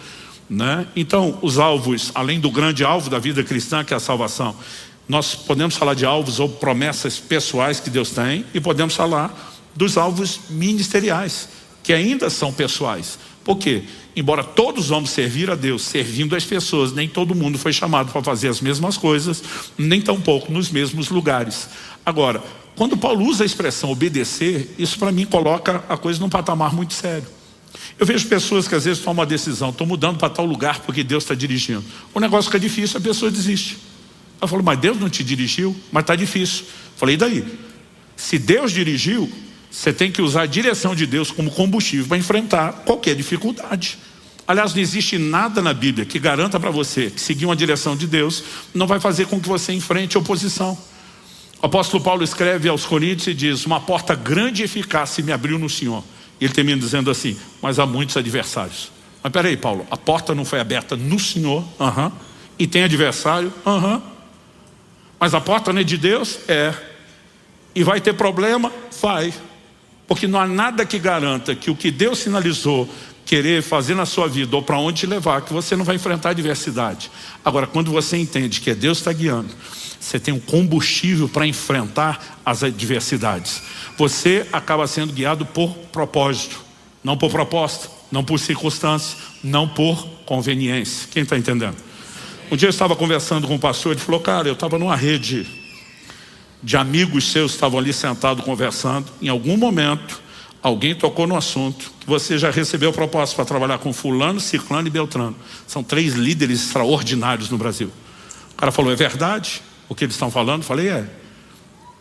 né? Então, os alvos, além do grande alvo da vida cristã, que é a salvação, nós podemos falar de alvos ou promessas pessoais que Deus tem, e podemos falar dos alvos ministeriais, que ainda são pessoais. Por quê? Embora todos vamos servir a Deus, servindo as pessoas, nem todo mundo foi chamado para fazer as mesmas coisas, nem tampouco nos mesmos lugares. Agora, quando Paulo usa a expressão obedecer, isso para mim coloca a coisa num patamar muito sério. Eu vejo pessoas que às vezes tomam uma decisão, estou mudando para tal lugar porque Deus está dirigindo. O negócio fica difícil, a pessoa desiste. Ela falou, mas Deus não te dirigiu? Mas está difícil. Falei, e daí? Se Deus dirigiu, você tem que usar a direção de Deus como combustível para enfrentar qualquer dificuldade. Aliás, não existe nada na Bíblia que garanta para você que seguir uma direção de Deus não vai fazer com que você enfrente oposição. O apóstolo Paulo escreve aos Coríntios e diz, uma porta grande e eficaz se me abriu no Senhor. E ele termina dizendo assim, mas há muitos adversários. Mas peraí, Paulo, a porta não foi aberta no Senhor? E tem adversário? Mas a porta não é de Deus? É. E vai ter problema? Vai. Porque não há nada que garanta que o que Deus sinalizou querer fazer na sua vida ou para onde te levar, que você não vai enfrentar adversidade. Agora, quando você entende que é Deus que está guiando, você tem um combustível para enfrentar as adversidades. Você acaba sendo guiado por propósito, não por proposta, não por circunstância, não por conveniência. Quem está entendendo? Um dia eu estava conversando com um pastor, ele falou, cara, eu estava numa rede de amigos seus que estavam ali sentados conversando. Em algum momento, alguém tocou no assunto que você já recebeu proposta para trabalhar com fulano, ciclano e beltrano. São 3 líderes extraordinários no Brasil. O cara falou, é verdade o que eles estão falando? Eu falei, é.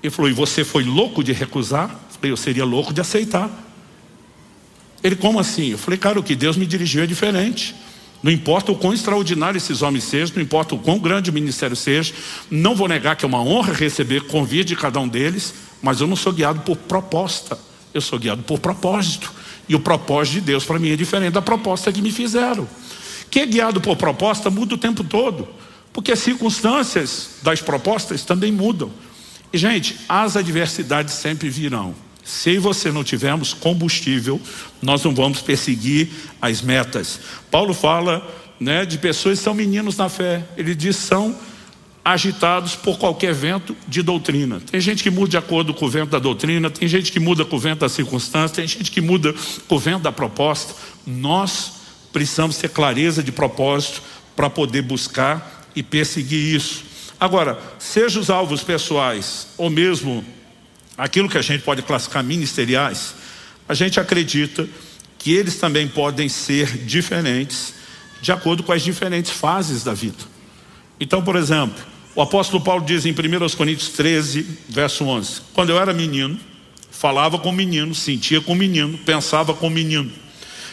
Ele falou, e você foi louco de recusar? Eu falei, eu seria louco de aceitar. Ele, como assim? Eu falei, cara, o que Deus me dirigiu é diferente. Não importa o quão extraordinário esses homens sejam, não importa o quão grande o ministério seja, não vou negar que é uma honra receber convite de cada um deles, mas eu não sou guiado por proposta, eu sou guiado por propósito. E o propósito de Deus para mim é diferente da proposta que me fizeram. Quem é guiado por proposta muda o tempo todo, porque as circunstâncias das propostas também mudam. E gente, as adversidades sempre virão. Se você não tivermos combustível, nós não vamos perseguir as metas. Paulo fala, né, de pessoas que são meninos na fé. Ele diz, são agitados por qualquer vento de doutrina. Tem gente que muda de acordo com o vento da doutrina, tem gente que muda com o vento da circunstância, tem gente que muda com o vento da proposta. Nós precisamos ter clareza de propósito para poder buscar e perseguir isso. Agora, seja os alvos pessoais ou mesmo aquilo que a gente pode classificar ministeriais, a gente acredita que eles também podem ser diferentes de acordo com as diferentes fases da vida. Então, por exemplo, o apóstolo Paulo diz em 1 Coríntios 13, verso 11, quando eu era menino, falava com menino, sentia com menino, pensava com menino.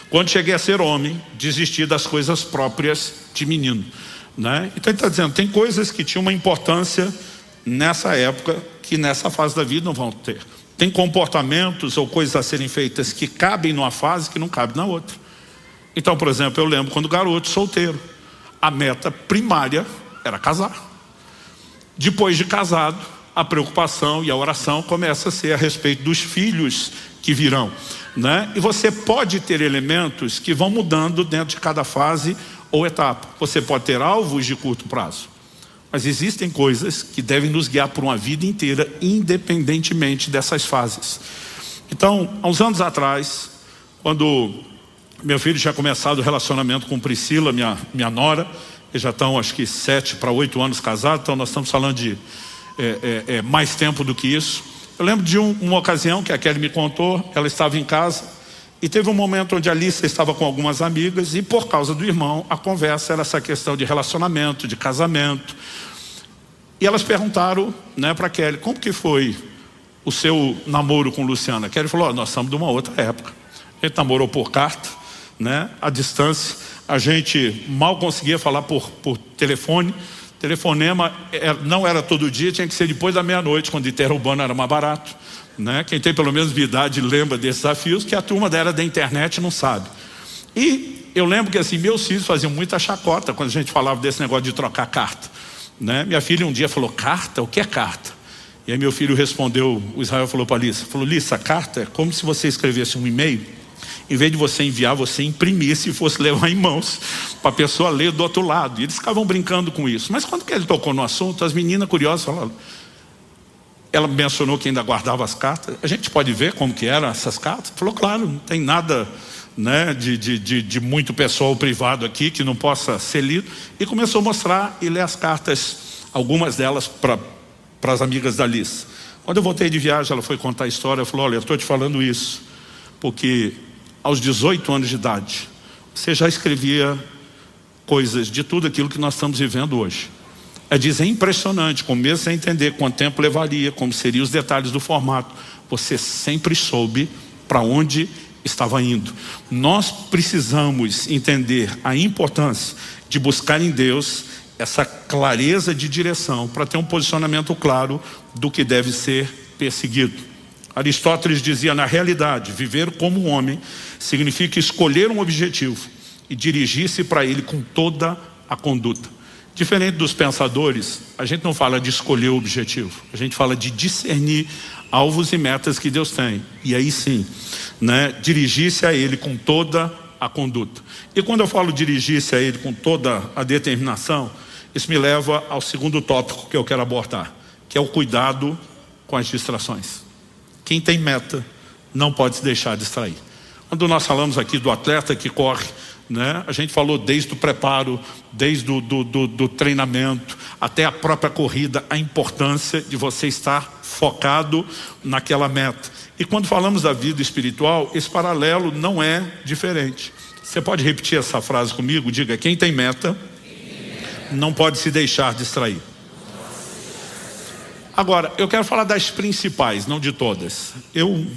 Quando cheguei a ser homem, desisti das coisas próprias de menino. Né? Então ele está dizendo, tem coisas que tinham uma importância nessa época que nessa fase da vida não vão ter. Tem comportamentos ou coisas a serem feitas que cabem numa fase que não cabem na outra. Então, por exemplo, eu lembro quando garoto, solteiro, a meta primária era casar. Depois de casado, a preocupação e a oração começa a ser a respeito dos filhos que virão, né? E você pode ter elementos que vão mudando dentro de cada fase ou etapa. Você pode ter alvos de curto prazo, mas existem coisas que devem nos guiar por uma vida inteira, independentemente dessas fases. Então, há uns anos atrás, quando meu filho tinha começado o relacionamento com Priscila, minha nora, eles já estão acho que 7 para 8 anos casados, então nós estamos falando de mais tempo do que isso. Eu lembro de uma ocasião que a Kelly me contou, ela estava em casa e teve um momento onde a Alice estava com algumas amigas e por causa do irmão, a conversa era essa questão de relacionamento, de casamento. E elas perguntaram, né, para a Kelly, como que foi o seu namoro com Luciana? A Kelly falou, nós estamos de uma outra época. A gente namorou por carta, né, à distância. A gente mal conseguia falar por telefone. Telefonema não era todo dia, tinha que ser depois da meia-noite, quando interurbano era mais barato, né? Quem tem pelo menos minha idade lembra desses desafios, que a turma da era da internet não sabe. E eu lembro que assim, meus filhos faziam muita chacota quando a gente falava desse negócio de trocar carta, né? Minha filha um dia falou, carta? O que é carta? E aí meu filho respondeu, o Israel falou para a Lissa, Lissa, carta é como se você escrevesse um e-mail, em vez de você enviar, você imprimisse e fosse levar em mãos para a pessoa ler do outro lado. E eles ficavam brincando com isso. Mas quando que ele tocou no assunto, as meninas curiosas falaram, ela mencionou que ainda guardava as cartas. A gente pode ver como que eram essas cartas? Falou, claro, não tem nada, né, de muito pessoal privado aqui que não possa ser lido. E começou a mostrar e ler as cartas, algumas delas para as amigas da Alice. Quando eu voltei de viagem, ela foi contar a história, falou, olha, eu estou te falando isso porque aos 18 anos de idade, você já escrevia coisas de tudo aquilo que nós estamos vivendo hoje. É impressionante, como mesmo sem entender quanto tempo levaria, como seriam os detalhes do formato, você sempre soube para onde estava indo. Nós precisamos entender a importância de buscar em Deus essa clareza de direção para ter um posicionamento claro do que deve ser perseguido. Aristóteles dizia, na realidade, viver como um homem significa escolher um objetivo e dirigir-se para ele com toda a conduta. Diferente dos pensadores, a gente não fala de escolher o objetivo, a gente fala de discernir alvos e metas que Deus tem. E aí sim, dirigir-se a Ele com toda a conduta. E quando eu falo dirigir-se a Ele com toda a determinação, isso me leva ao segundo tópico que eu quero abordar, que é o cuidado com as distrações. Quem tem meta não pode se deixar distrair. Quando nós falamos aqui do atleta que corre, a gente falou desde o preparo, desde do treinamento até a própria corrida, a importância de você estar focado naquela meta. E quando falamos da vida espiritual, esse paralelo não é diferente. Você pode repetir essa frase comigo? Diga, quem tem meta não pode se deixar distrair. Agora, eu quero falar das principais, não de todas. Eu,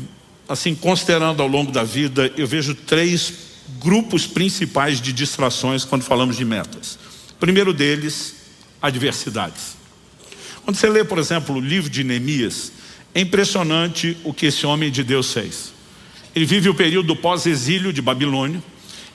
assim, considerando ao longo da vida, eu vejo 3 grupos principais de distrações quando falamos de metas. O primeiro deles, adversidades. Quando você lê, por exemplo, o livro de Neemias, é impressionante o que esse homem de Deus fez. Ele vive o período pós-exílio de Babilônia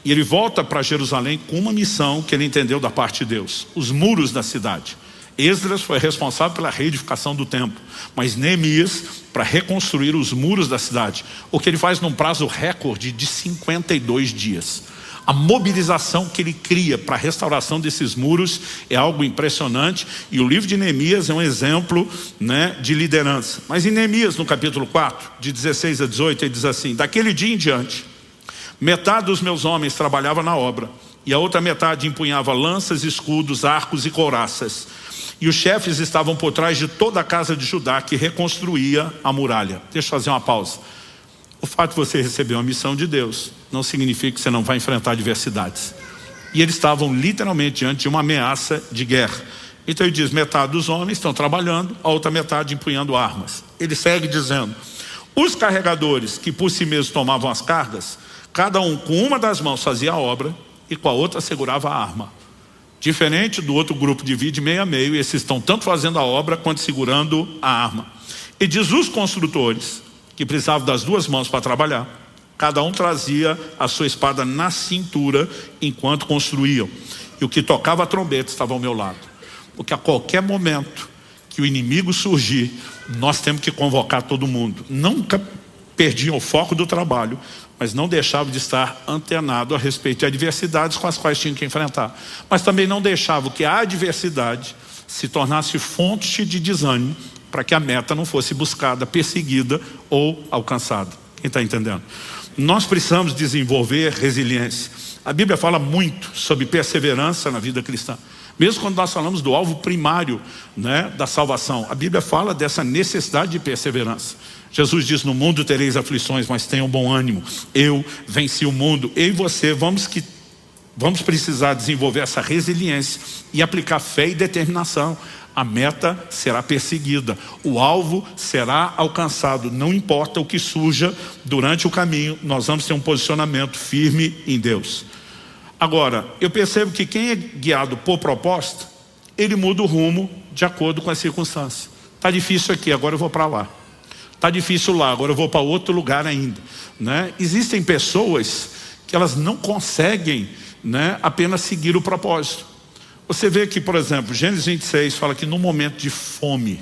e ele volta para Jerusalém com uma missão que ele entendeu da parte de Deus: os muros da cidade. Esdras foi responsável pela reedificação do templo, mas Neemias para reconstruir os muros da cidade, o que ele faz num prazo recorde de 52 dias. A mobilização que ele cria para a restauração desses muros é algo impressionante, e o livro de Neemias é um exemplo de liderança. Mas em Neemias, no capítulo 4, de 16 a 18, ele diz assim: daquele dia em diante, metade dos meus homens trabalhava na obra, e a outra metade empunhava lanças, escudos, arcos e couraças. E os chefes estavam por trás de toda a casa de Judá que reconstruía a muralha. Deixa eu fazer uma pausa. O fato de você receber uma missão de Deus não significa que você não vai enfrentar adversidades. E eles estavam literalmente diante de uma ameaça de guerra. Então ele diz, metade dos homens estão trabalhando, a outra metade empunhando armas. Ele segue dizendo, os carregadores que por si mesmos tomavam as cargas, cada um com uma das mãos fazia a obra e com a outra segurava a arma. Diferente do outro grupo, divide meio a meio, e esses estão tanto fazendo a obra quanto segurando a arma. E diz, os construtores, que precisavam das duas mãos para trabalhar, cada um trazia a sua espada na cintura enquanto construíam. E o que tocava a trombeta estava ao meu lado. Porque a qualquer momento que o inimigo surgir, nós temos que convocar todo mundo. Nunca perdiam o foco do trabalho, mas não deixavam de estar antenado a respeito de adversidades com as quais tinham que enfrentar. Mas também não deixavam que a adversidade se tornasse fonte de desânimo para que a meta não fosse buscada, perseguida ou alcançada. Quem está entendendo? Nós precisamos desenvolver resiliência. A Bíblia fala muito sobre perseverança na vida cristã. Mesmo quando nós falamos do alvo primário da salvação, a Bíblia fala dessa necessidade de perseverança. Jesus diz, no mundo tereis aflições, mas tenham bom ânimo. Eu venci o mundo. Eu e você vamos precisar desenvolver essa resiliência e aplicar fé e determinação. A meta será perseguida, o alvo será alcançado. Não importa o que surja durante o caminho, nós vamos ter um posicionamento firme em Deus. Agora, eu percebo que quem é guiado por proposta, ele muda o rumo de acordo com as circunstâncias. Está difícil aqui, agora eu vou para lá. Está difícil lá, agora eu vou para outro lugar ainda. Existem pessoas que elas não conseguem apenas seguir o propósito. Você vê que, por exemplo, Gênesis 26 fala que no momento de fome,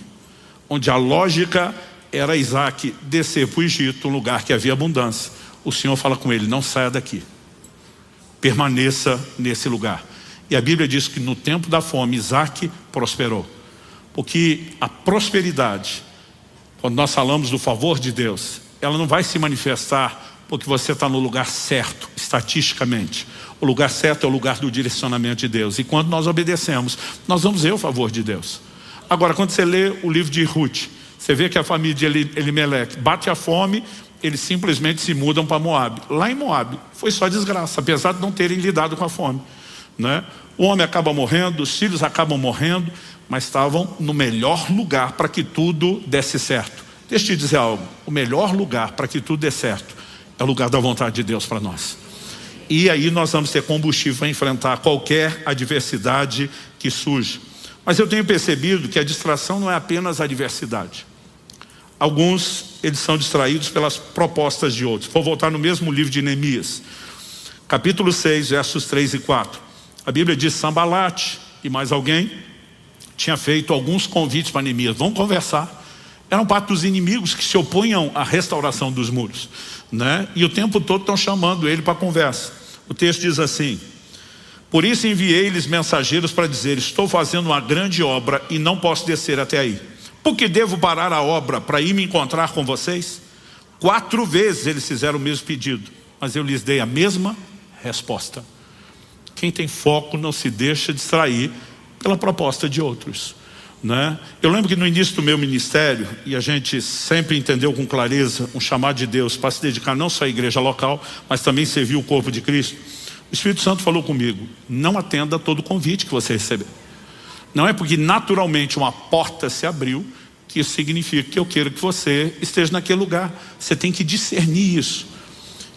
onde a lógica era Isaac descer para o Egito, um lugar que havia abundância, o Senhor fala com ele, não saia daqui. Permaneça nesse lugar. E a Bíblia diz que no tempo da fome, Isaac prosperou. Porque a prosperidade, quando nós falamos do favor de Deus, ela não vai se manifestar porque você está no lugar certo, estatisticamente. O lugar certo é o lugar do direcionamento de Deus. E quando nós obedecemos, nós vamos ver o favor de Deus. Agora, quando você lê o livro de Ruth, você vê que a família de Elimeleque bate a fome, eles simplesmente se mudam para Moabe. Lá em Moabe foi só desgraça, apesar de não terem lidado com a fome, né? O homem acaba morrendo, os filhos acabam morrendo, mas estavam no melhor lugar para que tudo desse certo. Deixa eu te dizer algo, o melhor lugar para que tudo dê certo é o lugar da vontade de Deus para nós. E aí nós vamos ter combustível para enfrentar qualquer adversidade que surge. Mas eu tenho percebido que a distração não é apenas a adversidade. Alguns, eles são distraídos pelas propostas de outros. Vou voltar no mesmo livro de Neemias, capítulo 6, versos 3 e 4. A Bíblia diz: Sambalate e mais alguém tinha feito alguns convites para Neemias. Vamos conversar. Eram parte dos inimigos que se opunham à restauração dos muros, né? E o tempo todo estão chamando ele para conversa. O texto diz assim: por isso enviei-lhes mensageiros para dizer: estou fazendo uma grande obra e não posso descer até aí. Por que devo parar a obra para ir me encontrar com vocês? 4 vezes eles fizeram o mesmo pedido, mas eu lhes dei a mesma resposta. Quem tem foco não se deixa distrair pela proposta de outros, né? Eu lembro que no início do meu ministério, e a gente sempre entendeu com clareza um chamado de Deus para se dedicar não só à igreja local, mas também servir o corpo de Cristo. O Espírito Santo falou comigo: não atenda todo convite que você receber. Não é porque naturalmente uma porta se abriu que isso significa que eu quero que você esteja naquele lugar. Você tem que discernir isso.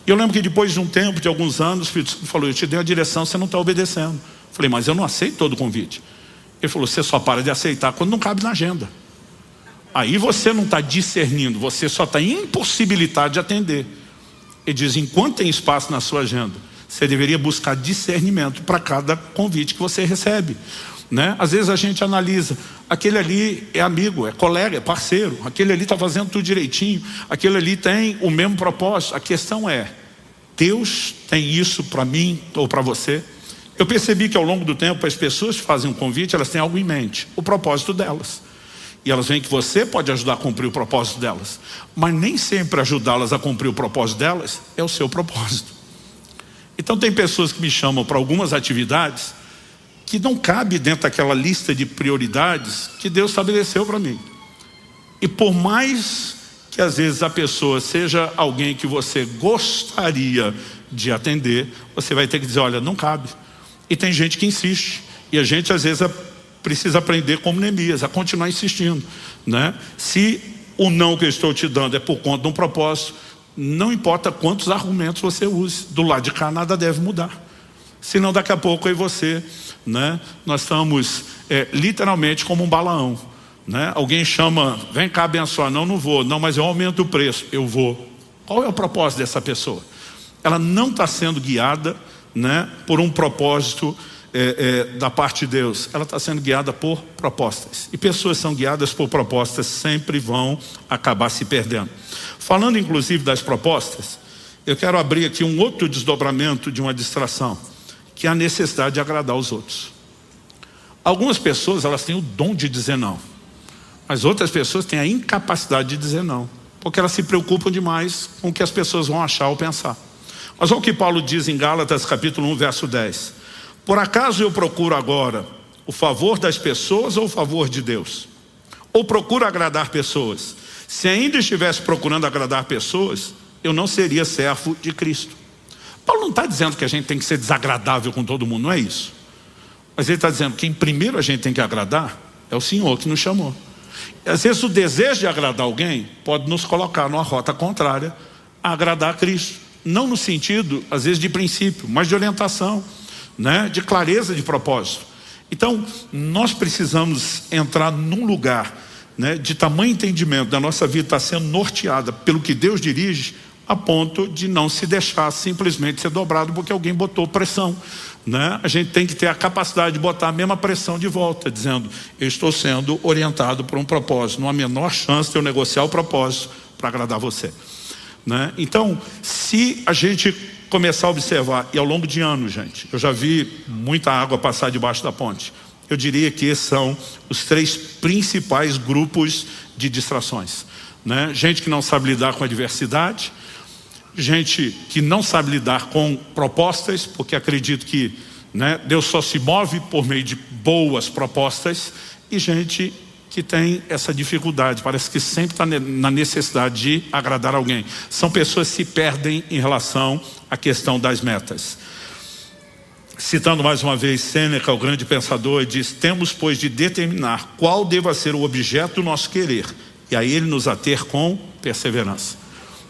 E eu lembro que depois de um tempo, de alguns anos, o Espírito Santo falou: eu te dei a direção, você não está obedecendo. Eu falei: mas eu não aceito todo convite. Ele falou: você só para de aceitar quando não cabe na agenda. Aí você não está discernindo, você só está impossibilitado de atender. Ele diz: enquanto tem espaço na sua agenda, você deveria buscar discernimento para cada convite que você recebe, né? Às vezes a gente analisa: aquele ali é amigo, é colega, é parceiro, aquele ali está fazendo tudo direitinho, aquele ali tem o mesmo propósito. A questão é: Deus tem isso para mim ou para você? Eu percebi que ao longo do tempo as pessoas que fazem um convite, elas têm algo em mente, o propósito delas. E elas veem que você pode ajudar a cumprir o propósito delas, mas nem sempre ajudá-las a cumprir o propósito delas é o seu propósito. Então tem pessoas que me chamam para algumas atividades que não cabe dentro daquela lista de prioridades que Deus estabeleceu para mim. E por mais que às vezes a pessoa seja alguém que você gostaria de atender, você vai ter que dizer: olha, não cabe. E tem gente que insiste, e a gente às vezes precisa aprender como Neemias, a continuar insistindo, né? Se o não que eu estou te dando é por conta de um propósito, não importa quantos argumentos você use, do lado de cá nada deve mudar. Senão daqui a pouco aí você, né? Nós estamos literalmente como um Balaão, né? Alguém chama: vem cá abençoar. Não, não vou. Não, mas eu aumento o preço. Eu vou. Qual é o propósito dessa pessoa? Ela não está sendo guiada, né, por um propósito da parte de Deus. Ela está sendo guiada por propostas. E pessoas são guiadas por propostas sempre vão acabar se perdendo. Falando inclusive das propostas, eu quero abrir aqui um outro desdobramento de uma distração, que é a necessidade de agradar os outros. Algumas pessoas, elas têm o dom de dizer não, mas outras pessoas têm a incapacidade de dizer não, porque elas se preocupam demais com o que as pessoas vão achar ou pensar. Mas olha o que Paulo diz em Gálatas capítulo 1, verso 10. Por acaso eu procuro agora o favor das pessoas ou o favor de Deus? Ou procuro agradar pessoas? Se ainda estivesse procurando agradar pessoas, eu não seria servo de Cristo. Paulo não está dizendo que a gente tem que ser desagradável com todo mundo, não é isso. Mas ele está dizendo que quem primeiro a gente tem que agradar é o Senhor que nos chamou. E às vezes o desejo de agradar alguém pode nos colocar numa rota contrária a agradar a Cristo. Não no sentido, às vezes, de princípio, mas de orientação, né? De clareza de propósito. Então, nós precisamos entrar num lugar, né, de tamanho entendimento da nossa vida estar sendo norteada pelo que Deus dirige, a ponto de não se deixar simplesmente ser dobrado porque alguém botou pressão, né? A gente tem que ter a capacidade de botar a mesma pressão de volta, dizendo: eu estou sendo orientado por um propósito, não há a menor chance de eu negociar o propósito para agradar você, né? Então, se a gente começar a observar, e ao longo de anos, gente, eu já vi muita água passar debaixo da ponte, eu diria que esses são os 3 principais grupos de distrações, né? Gente que não sabe lidar com a adversidade, gente que não sabe lidar com propostas, porque acredito que, né, Deus só se move por meio de boas propostas, e gente que tem essa dificuldade, parece que sempre está na necessidade de agradar alguém. São pessoas que se perdem em relação à questão das metas. Citando mais uma vez Sêneca, o grande pensador, ele diz: temos, pois, de determinar qual deva ser o objeto do nosso querer, e a ele nos ater com perseverança.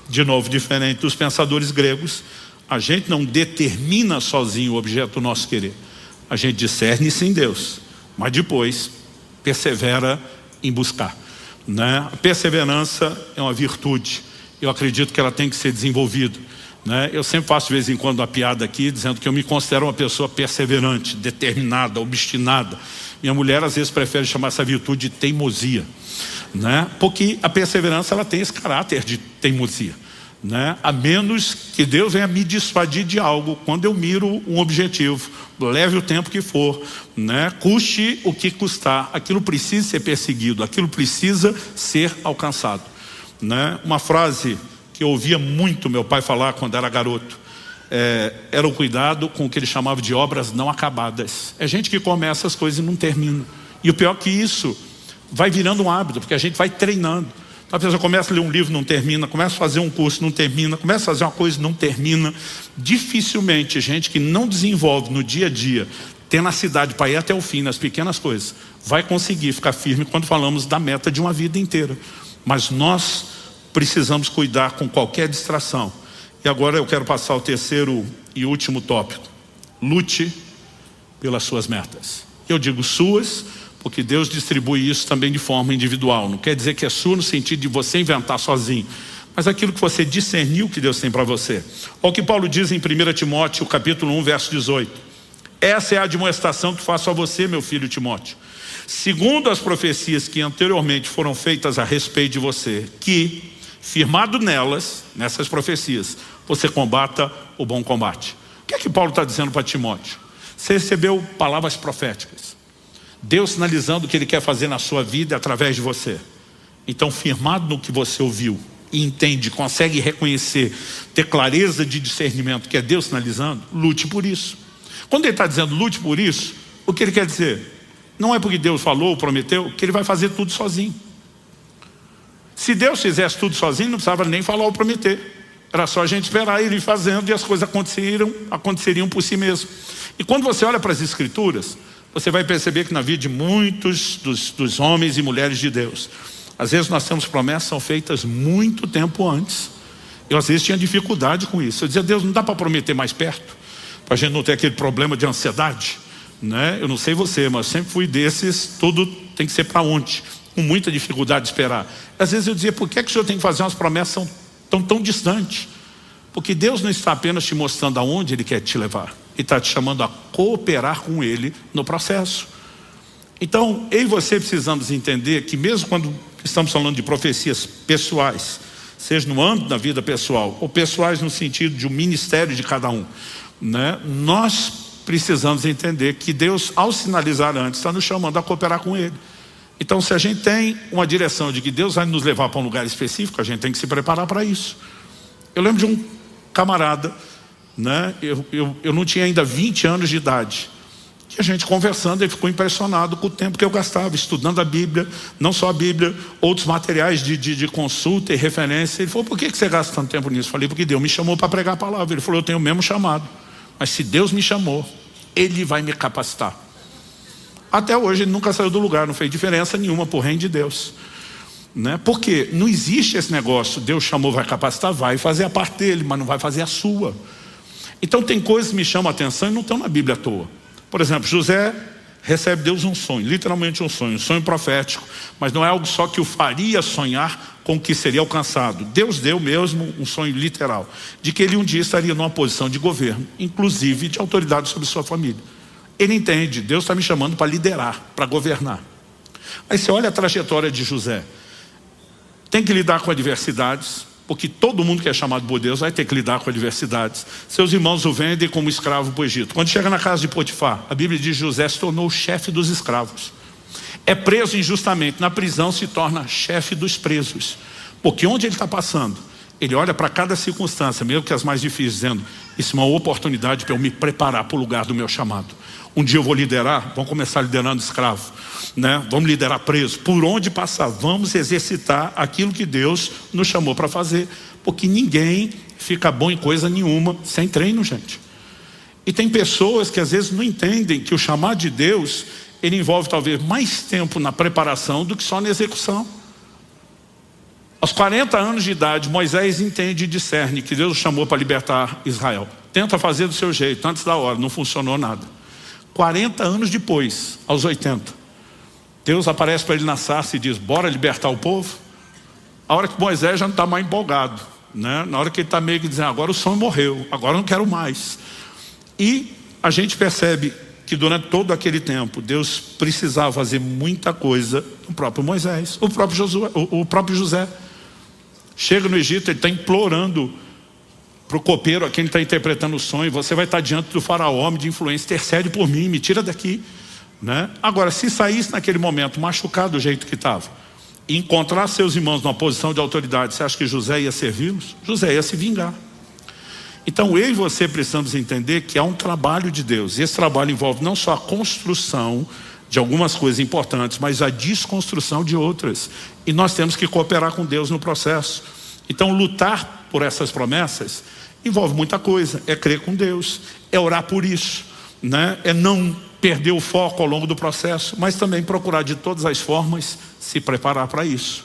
De novo, diferente dos pensadores gregos, a gente não determina sozinho o objeto do nosso querer. A gente discerne-se em Deus, mas depois persevera em buscar, né? A perseverança é uma virtude. Eu acredito que ela tem que ser desenvolvida, né? Eu sempre faço de vez em quando uma piada aqui, dizendo que eu me considero uma pessoa perseverante, determinada, obstinada. Minha mulher às vezes prefere chamar essa virtude de teimosia, né? Porque a perseverança, ela tem esse caráter de teimosia, né? A menos que Deus venha me dissuadir de algo, quando eu miro um objetivo, leve o tempo que for, né? Custe o que custar, aquilo precisa ser perseguido, aquilo precisa ser alcançado, né? Uma frase que eu ouvia muito meu pai falar quando era garoto, era o cuidado com o que ele chamava de obras não acabadas. É gente que começa as coisas e não termina, e o pior que isso vai virando um hábito, porque a gente vai treinando. A pessoa começa a ler um livro, não termina, começa a fazer um curso, não termina, começa a fazer uma coisa, não termina. Dificilmente gente que não desenvolve no dia a dia tenacidade para ir até o fim nas pequenas coisas vai conseguir ficar firme quando falamos da meta de uma vida inteira. Mas nós precisamos cuidar com qualquer distração. E agora eu quero passar ao terceiro e último tópico: lute pelas suas metas. Eu digo suas, porque Deus distribui isso também de forma individual. Não quer dizer que é sua no sentido de você inventar sozinho, mas aquilo que você discerniu que Deus tem para você. Olha o que Paulo diz em 1 Timóteo, capítulo 1, verso 18. Essa é a admoestação que faço a você, meu filho Timóteo, segundo as profecias que anteriormente foram feitas a respeito de você, que, firmado nelas, nessas profecias, você combata o bom combate. O que é que Paulo está dizendo para Timóteo? Você recebeu palavras proféticas, Deus sinalizando o que Ele quer fazer na sua vida através de você. Então, firmado no que você ouviu e entende, consegue reconhecer, ter clareza de discernimento que é Deus sinalizando, lute por isso. Quando Ele está dizendo lute por isso, o que Ele quer dizer? Não é porque Deus falou, prometeu, que Ele vai fazer tudo sozinho. Se Deus fizesse tudo sozinho, não precisava nem falar ou prometer. Era só a gente esperar Ele fazendo e as coisas aconteceriam por si mesmo. E quando você olha para as Escrituras, você vai perceber que na vida de muitos dos homens e mulheres de Deus, às vezes nós temos promessas que são feitas muito tempo antes. Eu às vezes tinha dificuldade com isso. Eu dizia: Deus, não dá para prometer mais perto, para a gente não ter aquele problema de ansiedade, né? Eu não sei você, mas sempre fui desses, tudo tem que ser para ontem, com muita dificuldade de esperar. Às vezes eu dizia: por que o Senhor tem que fazer umas promessas tão distantes? Porque Deus não está apenas te mostrando aonde Ele quer te levar, Ele está te chamando a cooperar com Ele no processo. Então, eu e você precisamos entender que mesmo quando estamos falando de profecias pessoais, seja no âmbito da vida pessoal, ou pessoais no sentido de um ministério de cada um, né? Nós precisamos entender que Deus, ao sinalizar antes, está nos chamando a cooperar com Ele. Então, se a gente tem uma direção de que Deus vai nos levar para um lugar específico, a gente tem que se preparar para isso. Eu lembro de um camarada, né? Eu não tinha ainda 20 anos de idade, que a gente conversando, ele ficou impressionado com o tempo que eu gastava estudando a Bíblia, não só a Bíblia, outros materiais de consulta e referência. Ele falou: por que você gasta tanto tempo nisso? Eu falei: porque Deus me chamou para pregar a palavra. Ele falou: eu tenho o mesmo chamado, mas se Deus me chamou, Ele vai me capacitar. Até hoje ele nunca saiu do lugar, não fez diferença nenhuma por reino de Deus, né? Porque não existe esse negócio: Deus chamou, vai capacitar, vai fazer a parte dele, mas não vai fazer a sua. Então tem coisas que me chamam a atenção e não estão na Bíblia à toa. Por exemplo, José recebe Deus um sonho, literalmente um sonho profético, mas não é algo só que o faria sonhar com o que seria alcançado. Deus deu mesmo um sonho literal, de que ele um dia estaria numa posição de governo, inclusive de autoridade sobre sua família. Ele entende: Deus está me chamando para liderar, para governar. Aí você olha a trajetória de José, tem que lidar com adversidades, porque todo mundo que é chamado por Deus vai ter que lidar com adversidades. Seus irmãos o vendem como escravo para o Egito. Quando chega na casa de Potifar, a Bíblia diz que José se tornou o chefe dos escravos. É preso injustamente, na prisão se torna chefe dos presos, porque onde ele está passando, Ele olha para cada circunstância, mesmo que as mais difíceis, dizendo: isso é uma oportunidade para eu me preparar para o lugar do meu chamado. Um dia eu vou liderar, vamos começar liderando escravo, né? Vamos liderar preso. Por onde passar, vamos exercitar aquilo que Deus nos chamou para fazer. Porque ninguém fica bom em coisa nenhuma sem treino, gente. E tem pessoas que às vezes não entendem que o chamado de Deus, ele envolve talvez mais tempo na preparação do que só na execução. Aos 40 anos de idade, Moisés entende e discerne que Deus o chamou para libertar Israel. Tenta fazer do seu jeito, antes da hora, não funcionou nada. 40 anos depois, aos 80, Deus aparece para ele na sarça e diz: bora libertar o povo? A hora que Moisés já não está mais empolgado, né? Na hora que ele está meio que dizendo: agora o sonho morreu, agora eu não quero mais. E a gente percebe que durante todo aquele tempo, Deus precisava fazer muita coisa no próprio Moisés, o próprio José. Chega no Egito, ele está implorando para o copeiro a quem ele está interpretando o sonho: você vai estar diante do faraó, homem de influência, intercede por mim, me tira daqui, né? Agora, se saísse naquele momento machucado do jeito que estava e encontrar seus irmãos numa posição de autoridade, você acha que José ia servi-los? José ia se vingar. Então eu e você precisamos entender que há um trabalho de Deus, e esse trabalho envolve não só a construção de algumas coisas importantes, mas a desconstrução de outras, e nós temos que cooperar com Deus no processo. Então lutar por essas promessas envolve muita coisa: é crer com Deus, é orar por isso, né? É não perder o foco ao longo do processo, mas também procurar de todas as formas se preparar para isso.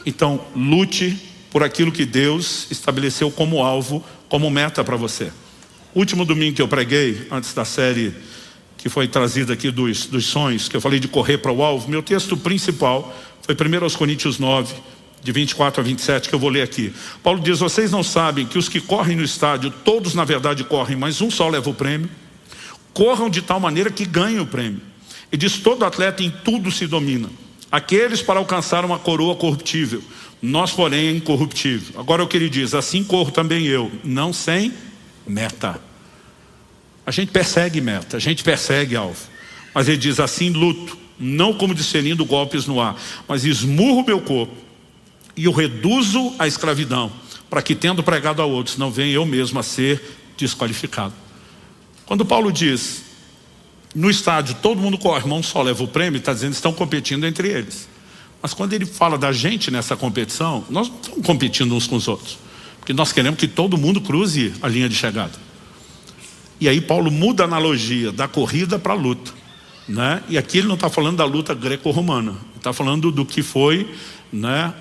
Então lute por aquilo que Deus estabeleceu como alvo, como meta para você. Último domingo que eu preguei, antes da série que foi trazida aqui dos sonhos, que eu falei de correr para o alvo, meu texto principal foi 1 Coríntios 9, de 24 a 27, que eu vou ler aqui. Paulo diz: vocês não sabem que os que correm no estádio, todos na verdade correm, mas um só leva o prêmio? Corram de tal maneira que ganhem o prêmio. E diz: todo atleta em tudo se domina. Aqueles para alcançar uma coroa corruptível, nós porém é incorruptível. Agora o que ele diz: assim corro também eu, não sem meta. A gente persegue meta, a gente persegue alvo, mas ele diz: assim luto, não como discernindo golpes no ar, mas esmurro meu corpo e o reduzo à escravidão, para que, tendo pregado a outros, não venha eu mesmo a ser desqualificado. Quando Paulo diz: no estádio todo mundo corre, mas um só leva o prêmio, está dizendo que estão competindo entre eles. Mas quando ele fala da gente nessa competição, nós não estamos competindo uns com os outros, porque nós queremos que todo mundo cruze a linha de chegada. E aí Paulo muda a analogia da corrida para a luta, né? E aqui ele não está falando da luta greco-romana, ele está falando do que foi, né,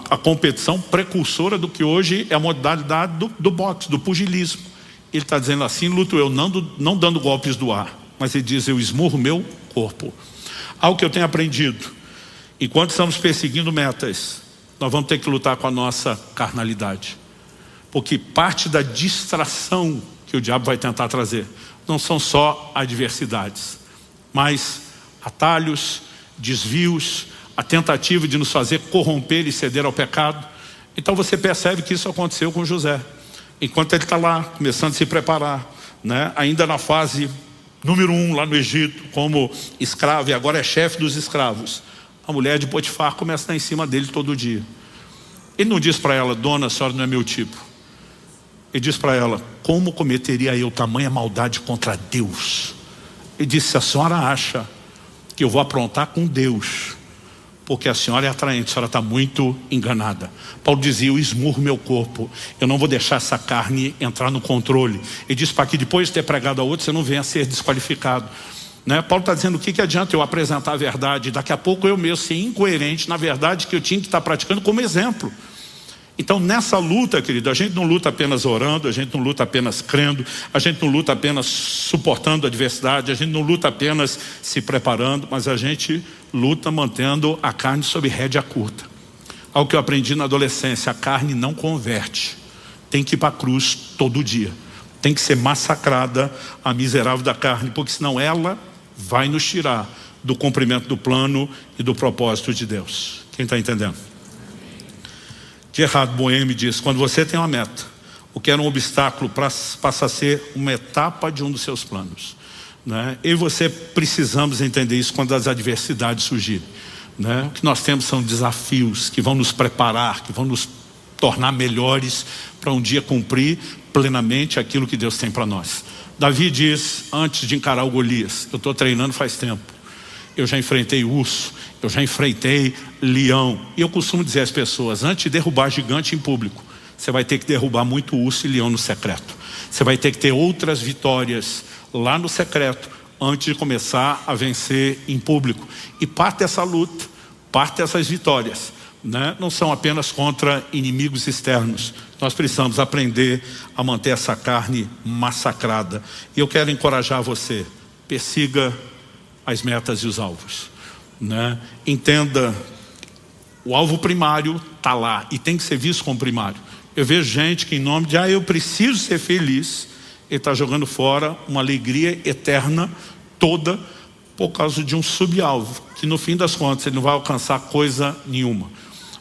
a competição precursora do que hoje é a modalidade do boxe, do pugilismo. Ele está dizendo assim: luto eu, não dando golpes do ar, mas ele diz: eu esmurro meu corpo. Algo que eu tenho aprendido: enquanto estamos perseguindo metas, nós vamos ter que lutar com a nossa carnalidade, porque parte da distração que o diabo vai tentar trazer não são só adversidades, mas atalhos, desvios, a tentativa de nos fazer corromper e ceder ao pecado. Então você percebe que isso aconteceu com José. Enquanto ele está lá, começando a se preparar, né? Ainda na fase número 1 lá no Egito, como escravo, e agora é chefe dos escravos, a mulher de Potifar começa a estar em cima dele todo dia. Ele não diz para ela: dona, a senhora não é meu tipo. Ele diz para ela: como cometeria eu tamanha maldade contra Deus? Ele disse: se a senhora acha que eu vou aprontar com Deus, porque a senhora é atraente, a senhora está muito enganada. Paulo dizia: eu esmurro meu corpo, eu não vou deixar essa carne entrar no controle. Ele diz para que depois de ter pregado a outro, você não venha a ser desqualificado, né? Paulo está dizendo: o que adianta eu apresentar a verdade, daqui a pouco eu mesmo ser incoerente na verdade que eu tinha que estar praticando como exemplo. Então nessa luta, querido, a gente não luta apenas orando, a gente não luta apenas crendo, a gente não luta apenas suportando a adversidade, a gente não luta apenas se preparando, mas a gente luta mantendo a carne sob rédea curta. Algo que eu aprendi na adolescência: a carne não converte, tem que ir para a cruz todo dia, tem que ser massacrada a miserável da carne, porque senão ela vai nos tirar do cumprimento do plano e do propósito de Deus. Quem está entendendo? Gerhard Boehme diz: quando você tem uma meta, o que era um obstáculo passa a ser uma etapa de um dos seus planos, né? Eu e você precisamos entender isso quando as adversidades surgirem, né? O que nós temos são desafios que vão nos preparar, que vão nos tornar melhores para um dia cumprir plenamente aquilo que Deus tem para nós. Davi diz, antes de encarar o Golias, eu estou treinando faz tempo. Eu já enfrentei urso, eu já enfrentei leão. E eu costumo dizer às pessoas, antes de derrubar gigante em público, você vai ter que derrubar muito urso e leão no secreto. Você vai ter que ter outras vitórias lá no secreto, antes de começar a vencer em público. E parte dessa luta, parte dessas vitórias, não são apenas contra inimigos externos. Nós precisamos aprender a manter essa carne massacrada. E eu quero encorajar você, persiga as metas e os alvos. Entenda, o alvo primário está lá e tem que ser visto como primário. Eu vejo gente que em nome de, eu preciso ser feliz, ele está jogando fora uma alegria eterna toda por causa de um subalvo, que no fim das contas ele não vai alcançar coisa nenhuma.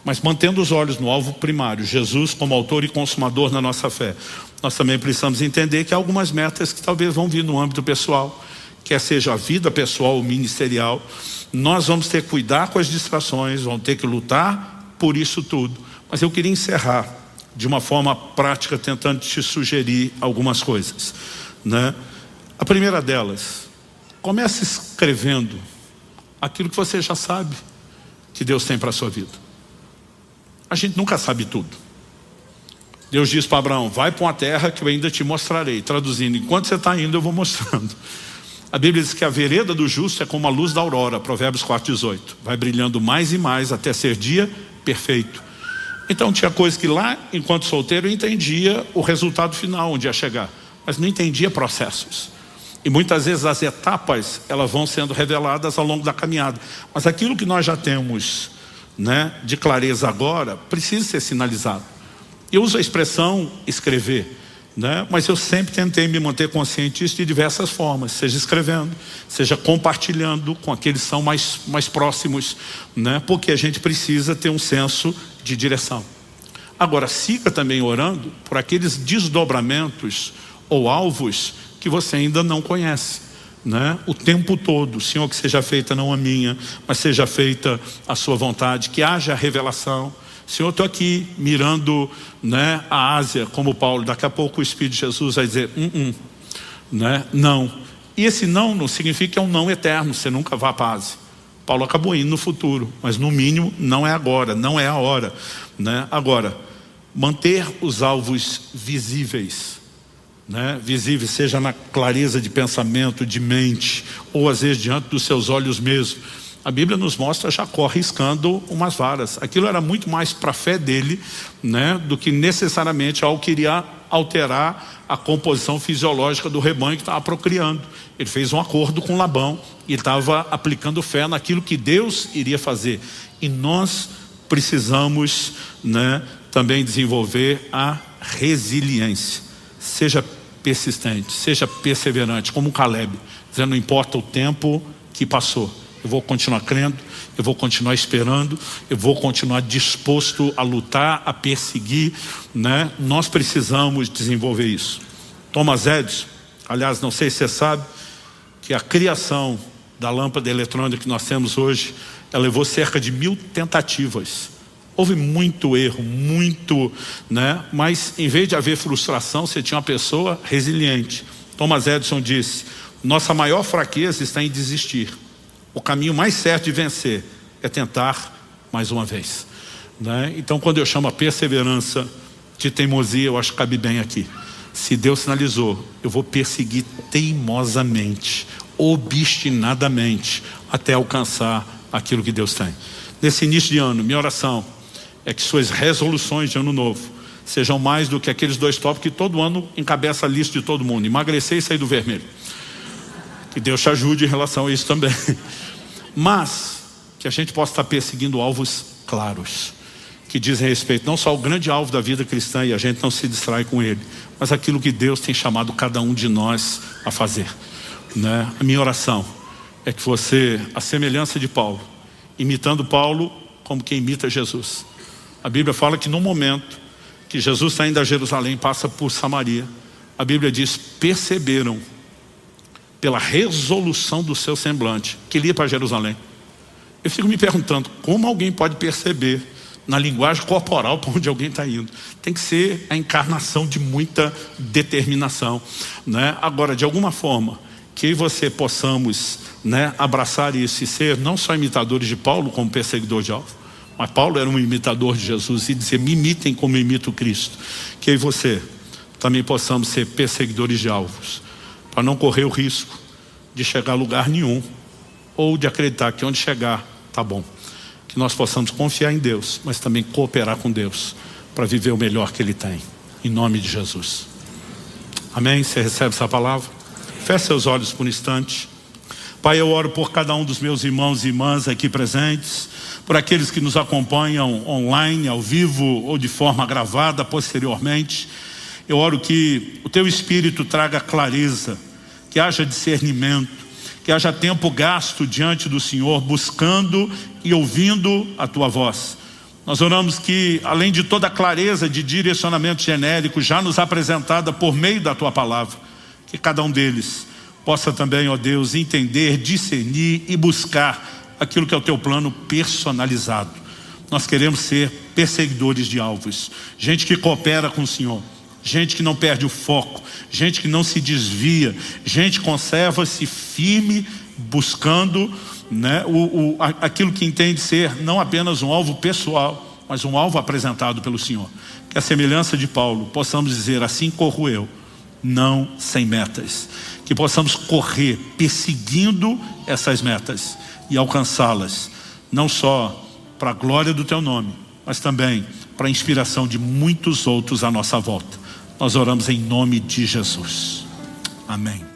Mas mantendo os olhos no alvo primário, Jesus como autor e consumador da nossa fé, nós também precisamos entender que há algumas metas que talvez vão vir no âmbito pessoal, quer seja a vida pessoal ou ministerial. Nós vamos ter que cuidar com as distrações, vamos ter que lutar por isso tudo. Mas eu queria encerrar de uma forma prática, tentando te sugerir algumas coisas. A primeira delas, comece escrevendo aquilo que você já sabe que Deus tem para a sua vida. A gente nunca sabe tudo. Deus diz para Abraão, vai para uma terra que eu ainda te mostrarei. Traduzindo, enquanto você está indo eu vou mostrando. A Bíblia diz que a vereda do justo é como a luz da aurora, Provérbios 4,18. Vai brilhando mais e mais até ser dia perfeito. Então tinha coisa que lá, enquanto solteiro, eu entendia o resultado final, onde ia chegar. Mas não entendia processos. E muitas vezes as etapas, elas vão sendo reveladas ao longo da caminhada. Mas aquilo que nós já temos de clareza agora, precisa ser sinalizado. Eu uso a expressão escrever, mas eu sempre tentei me manter consciente disso de diversas formas, seja escrevendo, seja compartilhando com aqueles que são mais próximos, porque a gente precisa ter um senso de direção. Agora, siga também orando por aqueles desdobramentos ou alvos que você ainda não conhece. O tempo todo, Senhor, que seja feita não a minha, mas seja feita a sua vontade, que haja revelação. Senhor, estou aqui mirando a Ásia, como Paulo, daqui a pouco o Espírito de Jesus vai dizer, não. E esse não significa que é um não eterno, você nunca vá para a Ásia. Paulo acabou indo no futuro, mas no mínimo não é agora, não é a hora. Agora, manter os alvos visíveis, visíveis, seja na clareza de pensamento, de mente, ou às vezes diante dos seus olhos mesmo. A Bíblia nos mostra Jacó riscando umas varas. Aquilo era muito mais para a fé dele, do que necessariamente algo que iria alterar a composição fisiológica do rebanho que estava procriando. Ele fez um acordo com Labão e estava aplicando fé naquilo que Deus iria fazer. E nós precisamos também desenvolver a resiliência. Seja persistente, seja perseverante, como Caleb, dizendo, não importa o tempo que passou, eu vou continuar crendo, eu vou continuar esperando, eu vou continuar disposto a lutar, a perseguir. Nós precisamos desenvolver isso. Thomas Edison, aliás, não sei se você sabe, que a criação da lâmpada eletrônica que nós temos hoje, ela levou cerca de 1000 tentativas. Houve muito erro, mas em vez de haver frustração, você tinha uma pessoa resiliente. Thomas Edison disse, nossa maior fraqueza está em desistir. O caminho mais certo de vencer é tentar mais uma vez. Então quando eu chamo a perseverança de teimosia, eu acho que cabe bem aqui. Se Deus sinalizou, eu vou perseguir teimosamente, obstinadamente, até alcançar aquilo que Deus tem. Nesse início de ano, minha oração é que suas resoluções de ano novo sejam mais do que aqueles 2 tópicos que todo ano encabeça a lista de todo mundo: emagrecer e sair do vermelho. Que Deus te ajude em relação a isso também. Mas que a gente possa estar perseguindo alvos claros, que dizem respeito não só ao grande alvo da vida cristã, e a gente não se distrai com ele, mas aquilo que Deus tem chamado cada um de nós a fazer. A minha oração é que você, a semelhança de Paulo, imitando Paulo como quem imita Jesus. A Bíblia fala que no momento que Jesus está indo a Jerusalém, passa por Samaria, a Bíblia diz, perceberam pela resolução do seu semblante que ele ia para Jerusalém. Eu fico me perguntando, como alguém pode perceber na linguagem corporal para onde alguém está indo. Tem que ser a encarnação de muita determinação, né? Agora, de alguma forma, que eu e você possamos, né, abraçar isso e ser não só imitadores de Paulo como perseguidor de alvo, mas Paulo era um imitador de Jesus e dizer, me imitem como eu imito Cristo. Que eu e você também possamos ser perseguidores de alvos, para não correr o risco de chegar a lugar nenhum, ou de acreditar que onde chegar, tá bom. Que nós possamos confiar em Deus, mas também cooperar com Deus, para viver o melhor que Ele tem, em nome de Jesus. Amém? Você recebe essa palavra? Feche seus olhos por um instante. Pai, eu oro por cada um dos meus irmãos e irmãs aqui presentes, por aqueles que nos acompanham online, ao vivo ou de forma gravada posteriormente. Eu oro que o Teu Espírito traga clareza, que haja discernimento, que haja tempo gasto diante do Senhor, buscando e ouvindo a Tua voz. Nós oramos que, além de toda a clareza de direcionamento genérico já nos apresentada por meio da Tua palavra, que cada um deles possa também, ó Deus, entender, discernir e buscar aquilo que é o Teu plano personalizado. Nós queremos ser perseguidores de alvos, gente que coopera com o Senhor, gente que não perde o foco, gente que não se desvia, gente que conserva-se firme, buscando, né, aquilo que entende ser não apenas um alvo pessoal, mas um alvo apresentado pelo Senhor. Que a semelhança de Paulo, possamos dizer, assim corro eu, não sem metas. Que possamos correr perseguindo essas metas e alcançá-las, não só para a glória do Teu nome, mas também para a inspiração de muitos outros à nossa volta. Nós oramos em nome de Jesus. Amém.